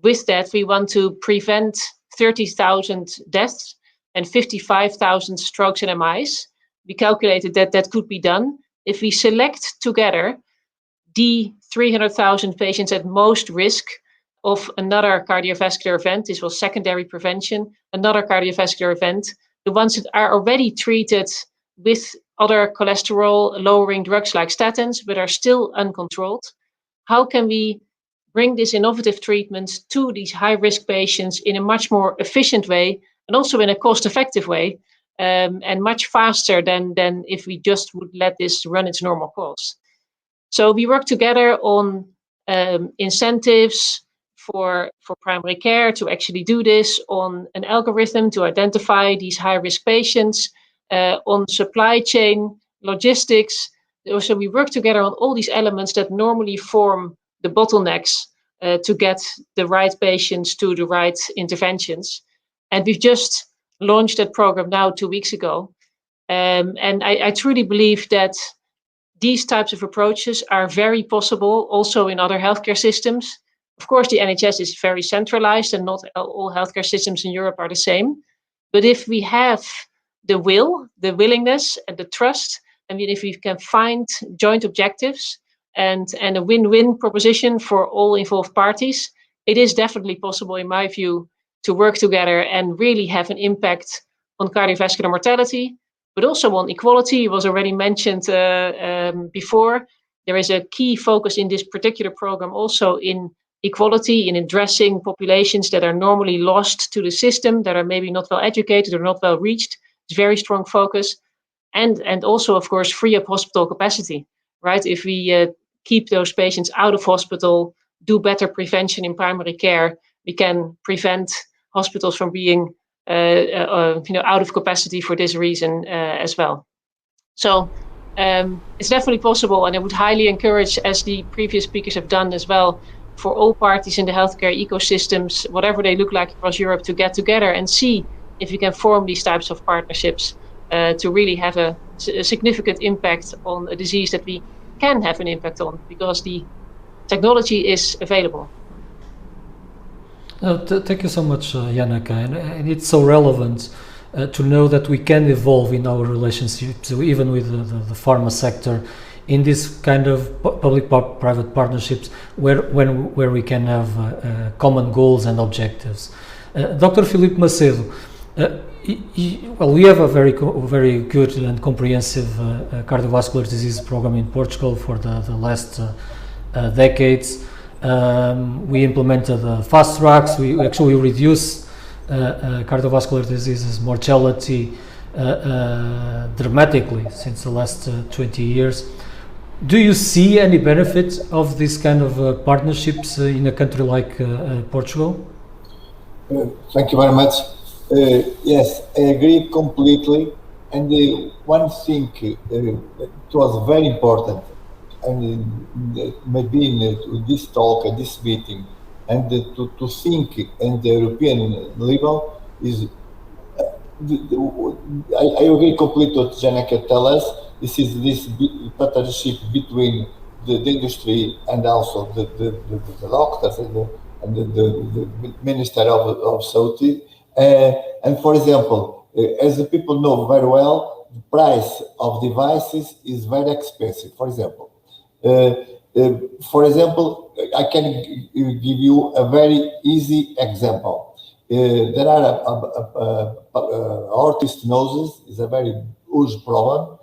Speaker 5: With that, we want to prevent 30,000 deaths and 55,000 strokes and MIs. We calculated that that could be done if we select together the 300,000 patients at most risk of another cardiovascular event. This was secondary prevention, another cardiovascular event. The ones that are already treated with other cholesterol-lowering drugs like statins, but are still uncontrolled. How can we bring this innovative treatment to these high-risk patients in a much more efficient way, and also in a cost-effective way, and much faster than if we just would let this run its normal course? So we work together on incentives for primary care to actually do this, on an algorithm to identify these high-risk patients, on supply chain, logistics. So we work together on all these elements that normally form the bottlenecks to get the right patients to the right interventions. And we've just launched that program now 2 weeks ago. And I truly believe that these types of approaches are very possible also in other healthcare systems. Of course, the NHS is very centralized and not all healthcare systems in Europe are the same. But if we have the willingness and the trust, I mean, if we can find joint objectives and a win-win proposition for all involved parties, it is definitely possible, in my view, to work together and really have an impact on cardiovascular mortality, but also on equality. It was already mentioned before. There is a key focus in this particular program also in equality, in addressing populations that are normally lost to the system, that are maybe not well educated or not well reached. It's very strong focus. And also, of course, free up hospital capacity, right? If we keep those patients out of hospital, do better prevention in primary care, we can prevent hospitals from being out of capacity for this reason as well. So it's definitely possible, and I would highly encourage, as the previous speakers have done as well, for all parties in the healthcare ecosystems, whatever they look like across Europe, to get together and see if we can form these types of partnerships to really have a significant impact on a disease that we can have an impact on, because the technology is available.
Speaker 1: Thank you so much, Janneke, and it's so relevant to know that we can evolve in our relationships, even with the pharma sector, in this kind of public-private partnerships where we can have common goals and objectives. Dr. Filipe Macedo, well, we have a very good and comprehensive cardiovascular disease program in Portugal for the last decades. We implemented fast tracks. We actually reduced cardiovascular diseases mortality dramatically since the last 20 years. Do you see any benefit of this kind of partnerships in a country like Portugal?
Speaker 6: Thank you very much. Yes, I agree completely. And one thing it was very important, and maybe in this talk at this meeting, and to think at the European level is, I agree completely what Janneke tells us. This is this partnership between the industry and also the doctors and the Minister of Safety. And for example, as the people know very well, the price of devices is very expensive. For example, I can give you a very easy example. There are aortic stenosis is a very huge problem,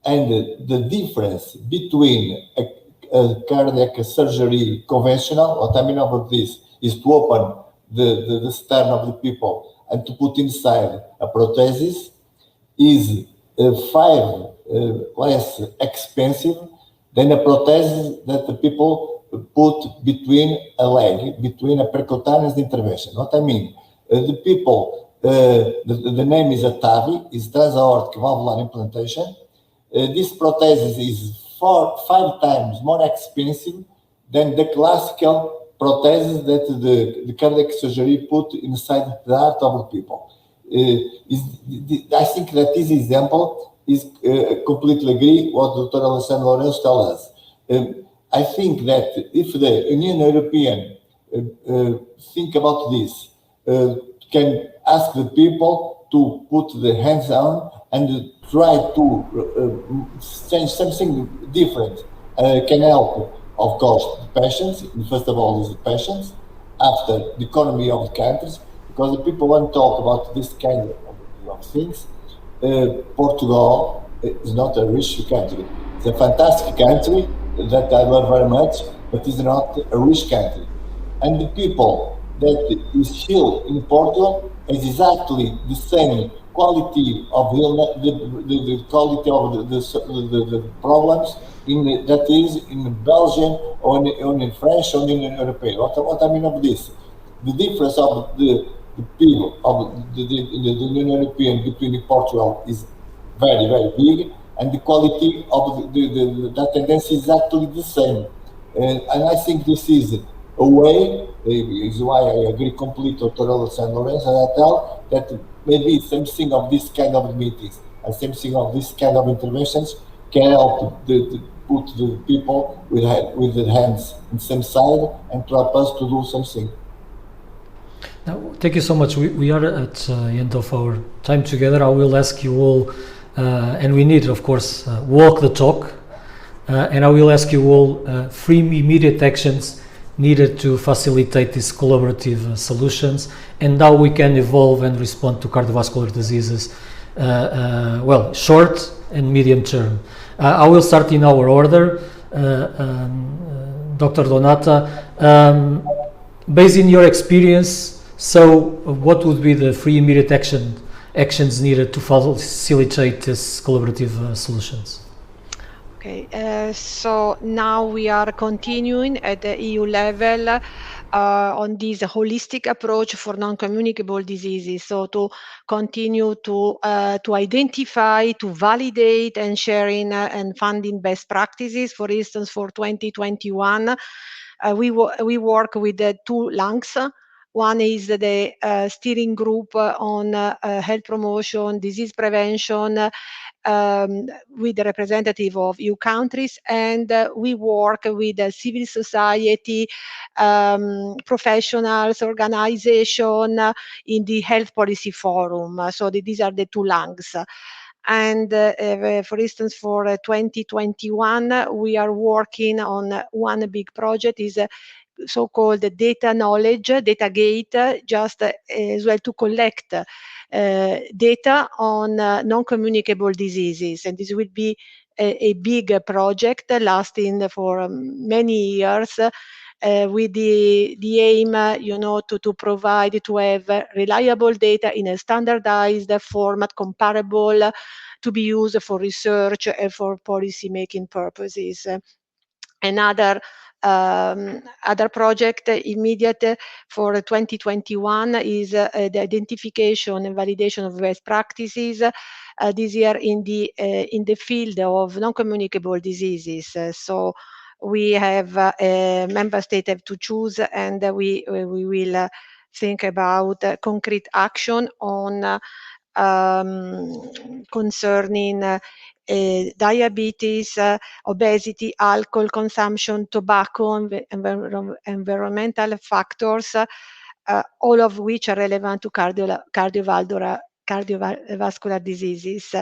Speaker 6: and the difference between a cardiac surgery conventional, what I mean about this, is to open the sternum of the people and to put inside a prosthesis, is far less expensive than a prosthesis that the people put between a leg, between a percutaneous intervention. What I mean, the people, the name is a TAVI, is transaortic valvular implantation. This prosthesis is 5 times more expensive than the classical prosthesis that the cardiac surgery put inside the heart of the people. I think that this example is completely agree what Dr. Alessandro Lourenço tells us. I think that if the Union European think about this, can ask the people to put the hands on and try to change something different, can help, of course, the patients. First of all, is the patients, after the economy of the countries, because the people want to talk about this kind of things. Portugal is not a rich country. It's a fantastic country that I love very much, but it's not a rich country. And the people that is still in Portugal is exactly the same quality of the quality of the problems that is in Belgium or in France or in Europe. What I mean of this? The difference of the people of the Union European between Portugal is very, very big, and the quality of that tendency is actually the same. And I think this is a way, is why I agree completely with Dr. Alessandro Lourenço, and I tell that maybe something of this kind of meetings and something of this kind of interventions can help put the people with their hands on the same side and to help us to do something.
Speaker 1: Now, thank you so much. We are at the end of our time together. I will ask you all, and we need, of course, walk the talk, and I will ask you all 3 immediate actions needed to facilitate these collaborative solutions and how we can evolve and respond to cardiovascular diseases, short and medium term. I will start in our order. Dr. Donata, based in your experience, so what would be the 3 immediate actions needed to facilitate these collaborative solutions?
Speaker 2: Okay, so now we are continuing at the EU level on this holistic approach for non-communicable diseases. So to continue to identify, to validate, and sharing and funding best practices. For instance, for 2021, we work with the 2 LUNGs. One is the steering group on health promotion, disease prevention, with the representative of EU countries, and we work with civil society, professionals, organization in the health policy forum. So these are the 2 LUNGs. And for instance, for 2021, we are working on one big project, is so-called data knowledge, DataGate, just as well to collect data on non-communicable diseases. And this will be a big project lasting for many years, with the aim, to provide, to have reliable data in a standardized format, comparable, to be used for research and for policy making purposes. Another project immediate for 2021 is the identification and validation of best practices this year in the field of non-communicable diseases. So we have member states have to choose, and we will think about concrete action on concerning diabetes, obesity, alcohol consumption, tobacco, environmental factors, all of which are relevant to cardiovascular diseases.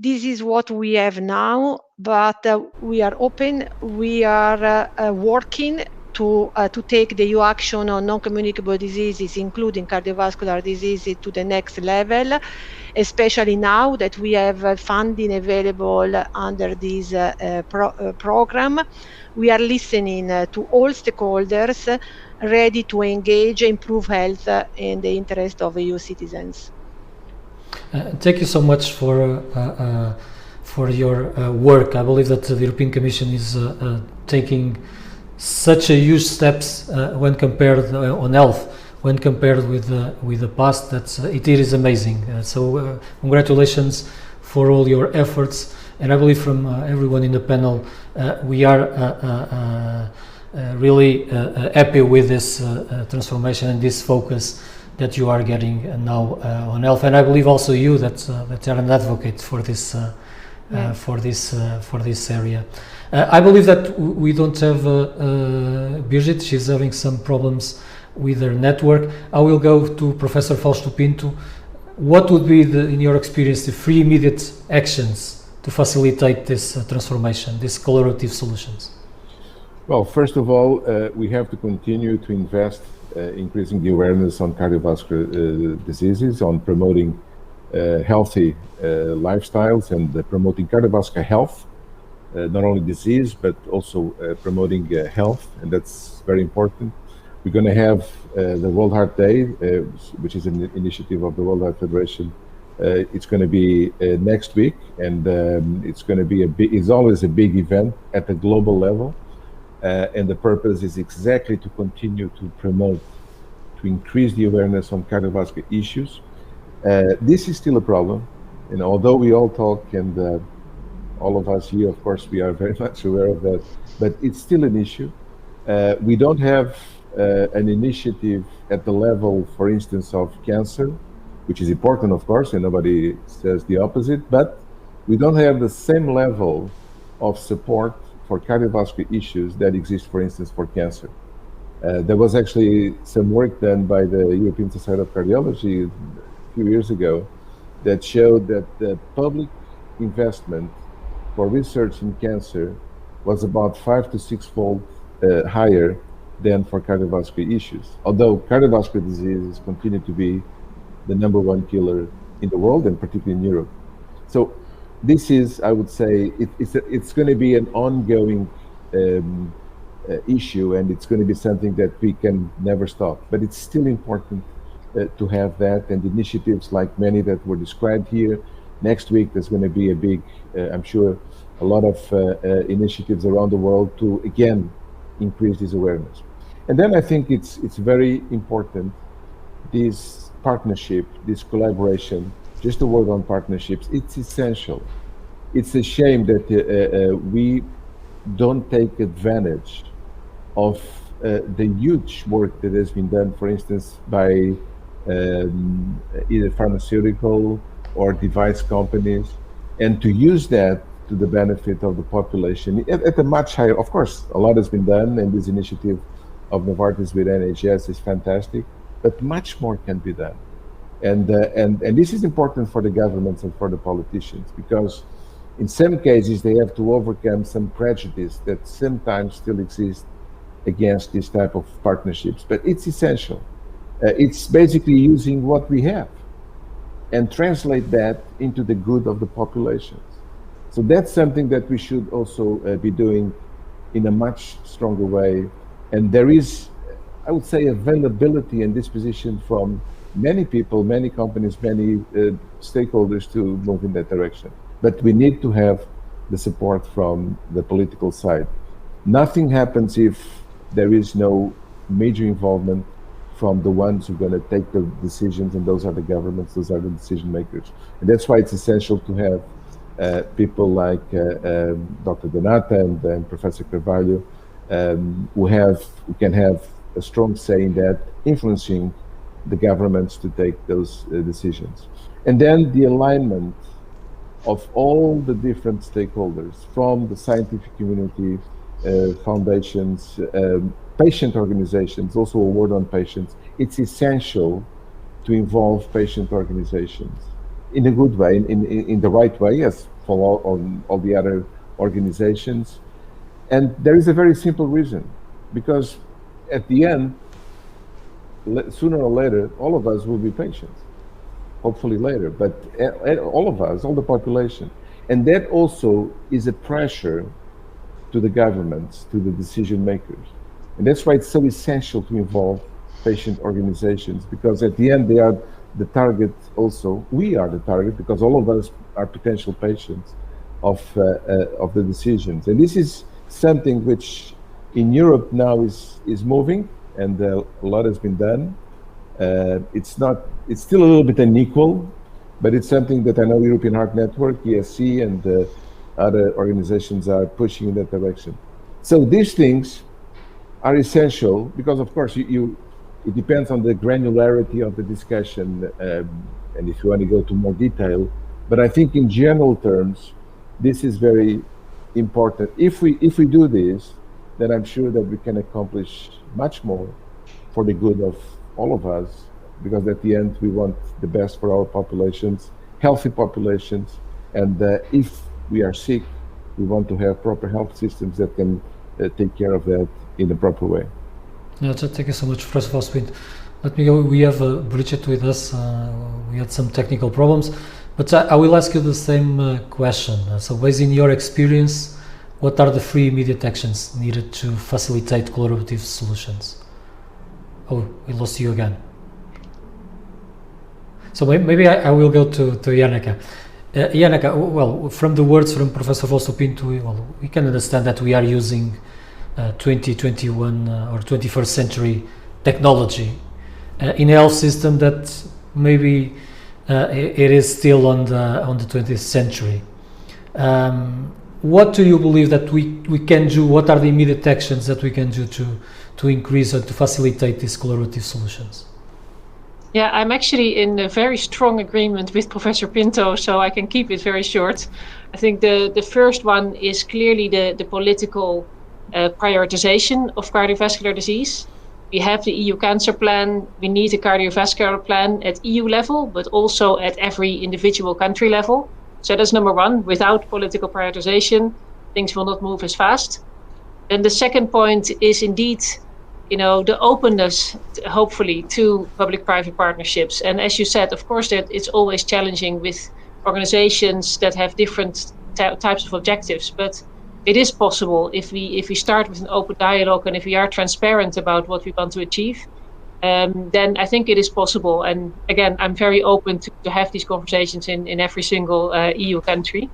Speaker 2: This is what we have now, but we are open. We are working to take the EU action on non-communicable diseases, including cardiovascular diseases, to the next level, especially now that we have funding available under this program. We are listening to all stakeholders, ready to engage, improve health in the interest of EU citizens.
Speaker 1: Thank you so much for your work. I believe that the European Commission is taking such a huge steps when compared on health, when compared with the past. That it is amazing. So congratulations for all your efforts, and I believe from everyone in the panel, we are really happy with this transformation and this focus that you are getting now on health. And I believe also you that are an advocate for this for this area. I believe that we don't have Birgit. She's having some problems with her network. I will go to Professor Fausto Pinto. What would be, in your experience, the 3 immediate actions to facilitate this transformation, these collaborative solutions?
Speaker 4: Well, first of all, we have to continue to invest increasing the awareness on cardiovascular diseases, on promoting healthy lifestyles and promoting cardiovascular health, not only disease, but also promoting health, and that's very important. We're going to have the World Heart Day, which is an initiative of the World Heart Federation. It's going to be next week, and it's going to be it's always a big event at the global level. And the purpose is exactly to continue to promote, to increase the awareness on cardiovascular issues. This is still a problem, and although we all talk, and all of us here, of course, we are very much aware of that, but it's still an issue. We don't have an initiative at the level, for instance, of cancer, which is important, of course, and nobody says the opposite, but we don't have the same level of support for cardiovascular issues that exist, for instance, for cancer. There was actually some work done by the European Society of Cardiology a few years ago that showed that the public investment for research in cancer was about 5 to 6-fold higher than for cardiovascular issues. Although cardiovascular diseases continue to be the #1 killer in the world, and particularly in Europe. So this is, I would say, it's going to be an ongoing issue, and it's going to be something that we can never stop. But it's still important to have that, and initiatives like many that were described here. Next week, there's going to be a big, I'm sure, a lot of initiatives around the world to, again, increase this awareness. And then I think it's very important, this partnership, this collaboration. Just a word on partnerships, it's essential. It's a shame that we don't take advantage of the huge work that has been done, for instance, by either pharmaceutical or device companies, and to use that to the benefit of the population at a much higher. Of course, a lot has been done, and this initiative of Novartis with NHS is fantastic, but much more can be done. And this is important for the governments and for the politicians, because in some cases they have to overcome some prejudice that sometimes still exists against this type of partnerships. But it's essential. It's basically using what we have and translate that into the good of the populations. So that's something that we should also be doing in a much stronger way. And there is, I would say, availability and disposition from many people, many companies, many stakeholders to move in that direction. But we need to have the support from the political side. Nothing happens if there is no major involvement from the ones who are going to take the decisions, and those are the governments, those are the decision makers. And that's why it's essential to have people like Dr. Donata and Professor Carvalho, who can have a strong say in that, influencing the governments to take those decisions. And then the alignment of all the different stakeholders, from the scientific community, foundations, patient organizations, also a word on patients. It's essential to involve patient organizations in a good way, in the right way, as for all the other organizations. And there is a very simple reason, because at the end, sooner or later, all of us will be patients, hopefully later, but all of us, all the population. And that also is a pressure to the governments, to the decision makers. And that's why it's so essential to involve patient organizations, because at the end, they are the target also. We are the target, because all of us are potential patients of the decisions. And this is something which in Europe now is moving, and a lot has been done. It's still a little bit unequal, but it's something that I know European Heart Network, ESC, and other organizations are pushing in that direction. So these things are essential, because of course it depends on the granularity of the discussion, and if you want to go to more detail. But I think in general terms, this is very important. If we do this, then I'm sure that we can accomplish much more for the good of all of us, because at the end we want the best for our populations, healthy populations, and if we are sick, we want to have proper health systems that can take care of that in a proper way.
Speaker 1: Yeah, thank you so much, Professor Voswind. Let me go. We have Bridget with us. We had some technical problems, but I will ask you the same question. So based on your experience, what are the 3 immediate actions needed to facilitate collaborative solutions? Oh, we lost you again. So maybe I will go to Janneke. Janneke, well, from the words from Professor Valso Pinto, we can understand that we are using 2021 or 21st century technology in a health system that maybe it is still on the 20th century. What do you believe that we can do? What are the immediate actions that we can do to increase or to facilitate these collaborative solutions?
Speaker 5: Yeah, I'm actually in a very strong agreement with Professor Pinto, so I can keep it very short. I think the first one is clearly the political prioritization of cardiovascular disease. We have the EU Cancer Plan. We need a cardiovascular plan at EU level, but also at every individual country level. So that's number one. Without political prioritization, things will not move as fast. Then the second point is indeed, the openness, hopefully, to public-private partnerships. And as you said, of course, that it's always challenging with organizations that have different types of objectives. But it is possible if we start with an open dialogue and if we are transparent about what we want to achieve, then I think it is possible. And again, I'm very open to have these conversations in every single EU country.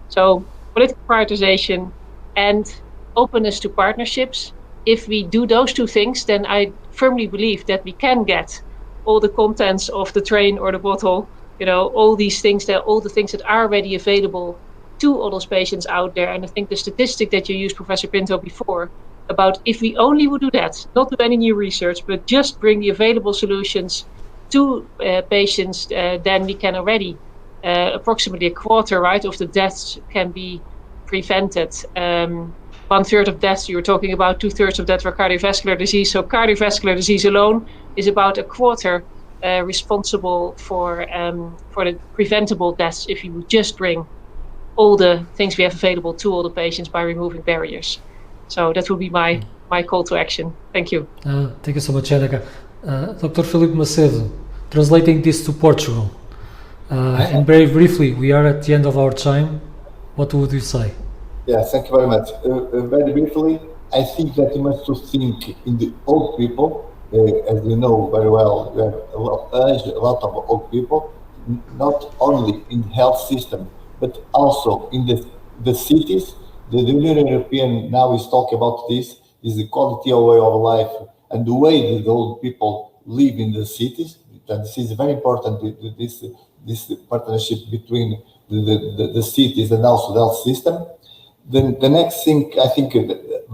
Speaker 5: So political prioritization and openness to partnerships. If we do those two things, then I firmly believe that we can get all the contents of the train or the bottle, all the things that are already available to all those patients out there. And I think the statistic that you used, Professor Pinto, before, about if we only would do that, not do any new research, but just bring the available solutions to patients, then we can already approximately a quarter, right, of the deaths can be prevented. 1/3 of deaths you were talking about, 2/3 of that were cardiovascular disease. So cardiovascular disease alone is about a quarter responsible for the preventable deaths if you would just bring all the things we have available to all the patients by removing barriers. So that would be my call to action. Thank you.
Speaker 1: Thank you so much, Janneke. Dr. Filipe Macedo, translating this to Portugal. And very briefly, we are at the end of our time. What would you say?
Speaker 6: Yeah, thank you very much. Very briefly, I think that you must think in the old people. As you know very well, we have a lot of old people, not only in the health system, but also in the cities. The Union European now is talking about this, is the quality of way of life and the way that the old people live in the cities. And this is very important, this partnership between the cities and also the health system. Then the next thing, I think,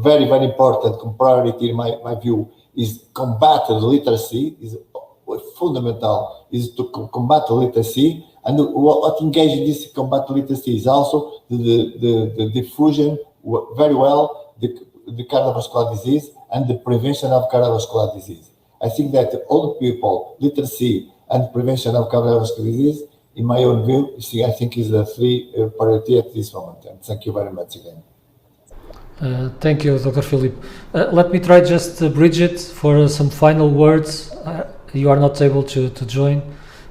Speaker 6: very, very important priority in my view, is combat literacy, is fundamental, is to combat literacy. And what engage in this combat literacy is also the diffusion, very well, the cardiovascular disease and the prevention of cardiovascular disease. I think that all people, literacy and prevention of cardiovascular disease in my own view, I think is the three priority at this moment. And thank you very much again.
Speaker 1: Thank you, Dr. Philippe. Let me try just Bridget for some final words. You are not able to join,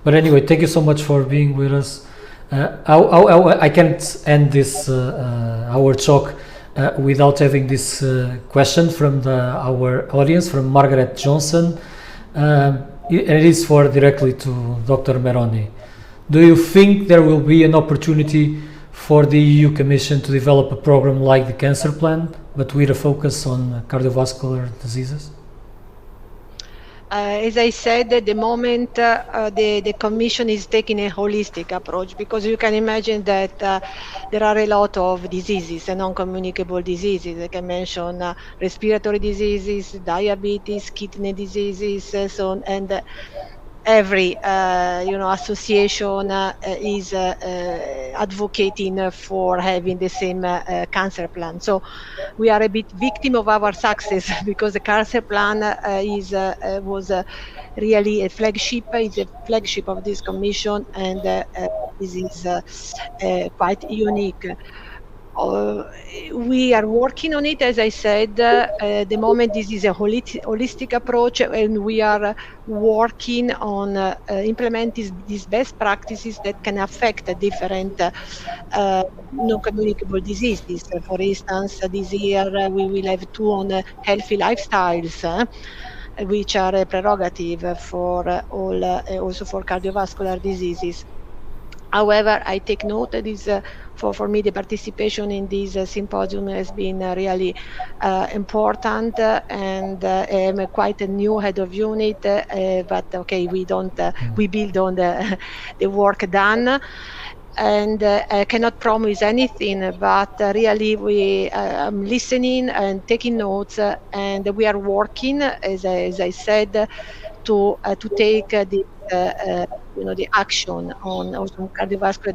Speaker 1: but anyway, thank you so much for being with us. I can't end this our talk without having this question from our audience, from Margaret Johnson. It is directly to Dr. Meroni. Do you think there will be an opportunity for the EU Commission to develop a program like the Cancer Plan, but with a focus on cardiovascular diseases?
Speaker 2: As I said, at the moment, the Commission is taking a holistic approach, because you can imagine that there are a lot of diseases and non-communicable diseases. I can mention respiratory diseases, diabetes, kidney diseases, and every association is advocating for having the same cancer plan. So we are a bit victim of our success, because the cancer plan was really a flagship. It's a flagship of this commission, and this is quite unique. We are working on it, as I said. At the moment, this is a holistic approach, and we are working on implementing these best practices that can affect different non-communicable diseases. For instance, this year we will have 2 on healthy lifestyles, which are a prerogative for all, also for cardiovascular diseases. However, I take note that is for me the participation in this symposium has been really important, and I'm quite a new head of unit, but okay, we build on the work done, and I cannot promise anything, but really I'm listening and taking notes, and we are working, as I said, to take the action on also cardiovascular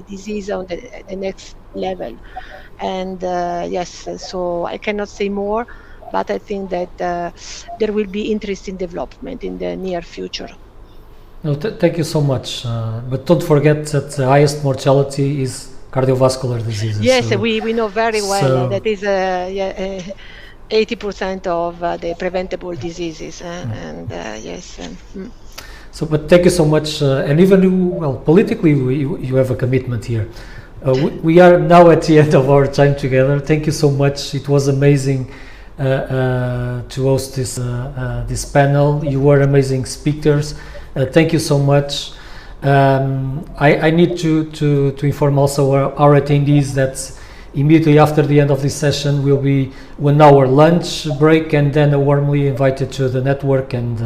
Speaker 2: disease on the next level. And yes, so I cannot say more, but I think that there will be interesting development in the near future.
Speaker 1: No, thank you so much. But don't forget that the highest mortality is cardiovascular diseases.
Speaker 2: Yes, so we know very well that is 80% of the preventable diseases, and yes.
Speaker 1: So, but thank you so much, and even politically, you have a commitment here. We are now at the end of our time together. Thank you so much. It was amazing to host this panel. You were amazing speakers. Thank you so much. I need to inform also our attendees that immediately after the end of this session will be 1 hour lunch break, and then warmly invited to the network and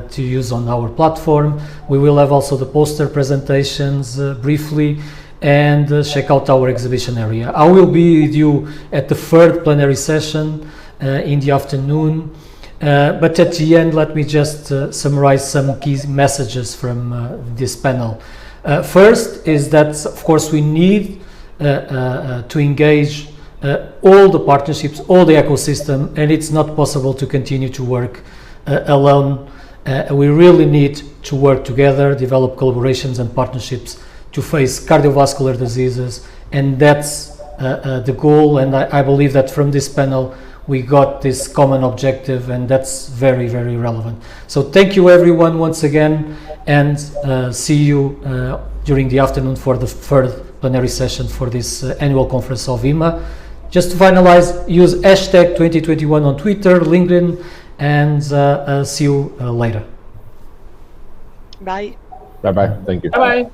Speaker 1: to use on our platform. We will have also the poster presentations briefly, and check out our exhibition area. I will be with you at the 3rd plenary session in the afternoon, but at the end let me just summarize some key messages from this panel. First is that of course we need to engage all the partnerships, all the ecosystem, and it's not possible to continue to work alone. We really need to work together, develop collaborations and partnerships to face cardiovascular diseases, and that's the goal. And I believe that from this panel we got this common objective, and that's very, very relevant. So thank you everyone once again, and see you during the afternoon for the 3rd plenary session for this annual conference of IMA. Just to finalize, use hashtag 2021 on Twitter, LinkedIn, and see you later.
Speaker 2: Bye.
Speaker 4: Bye-bye. Thank you.
Speaker 5: Bye-bye.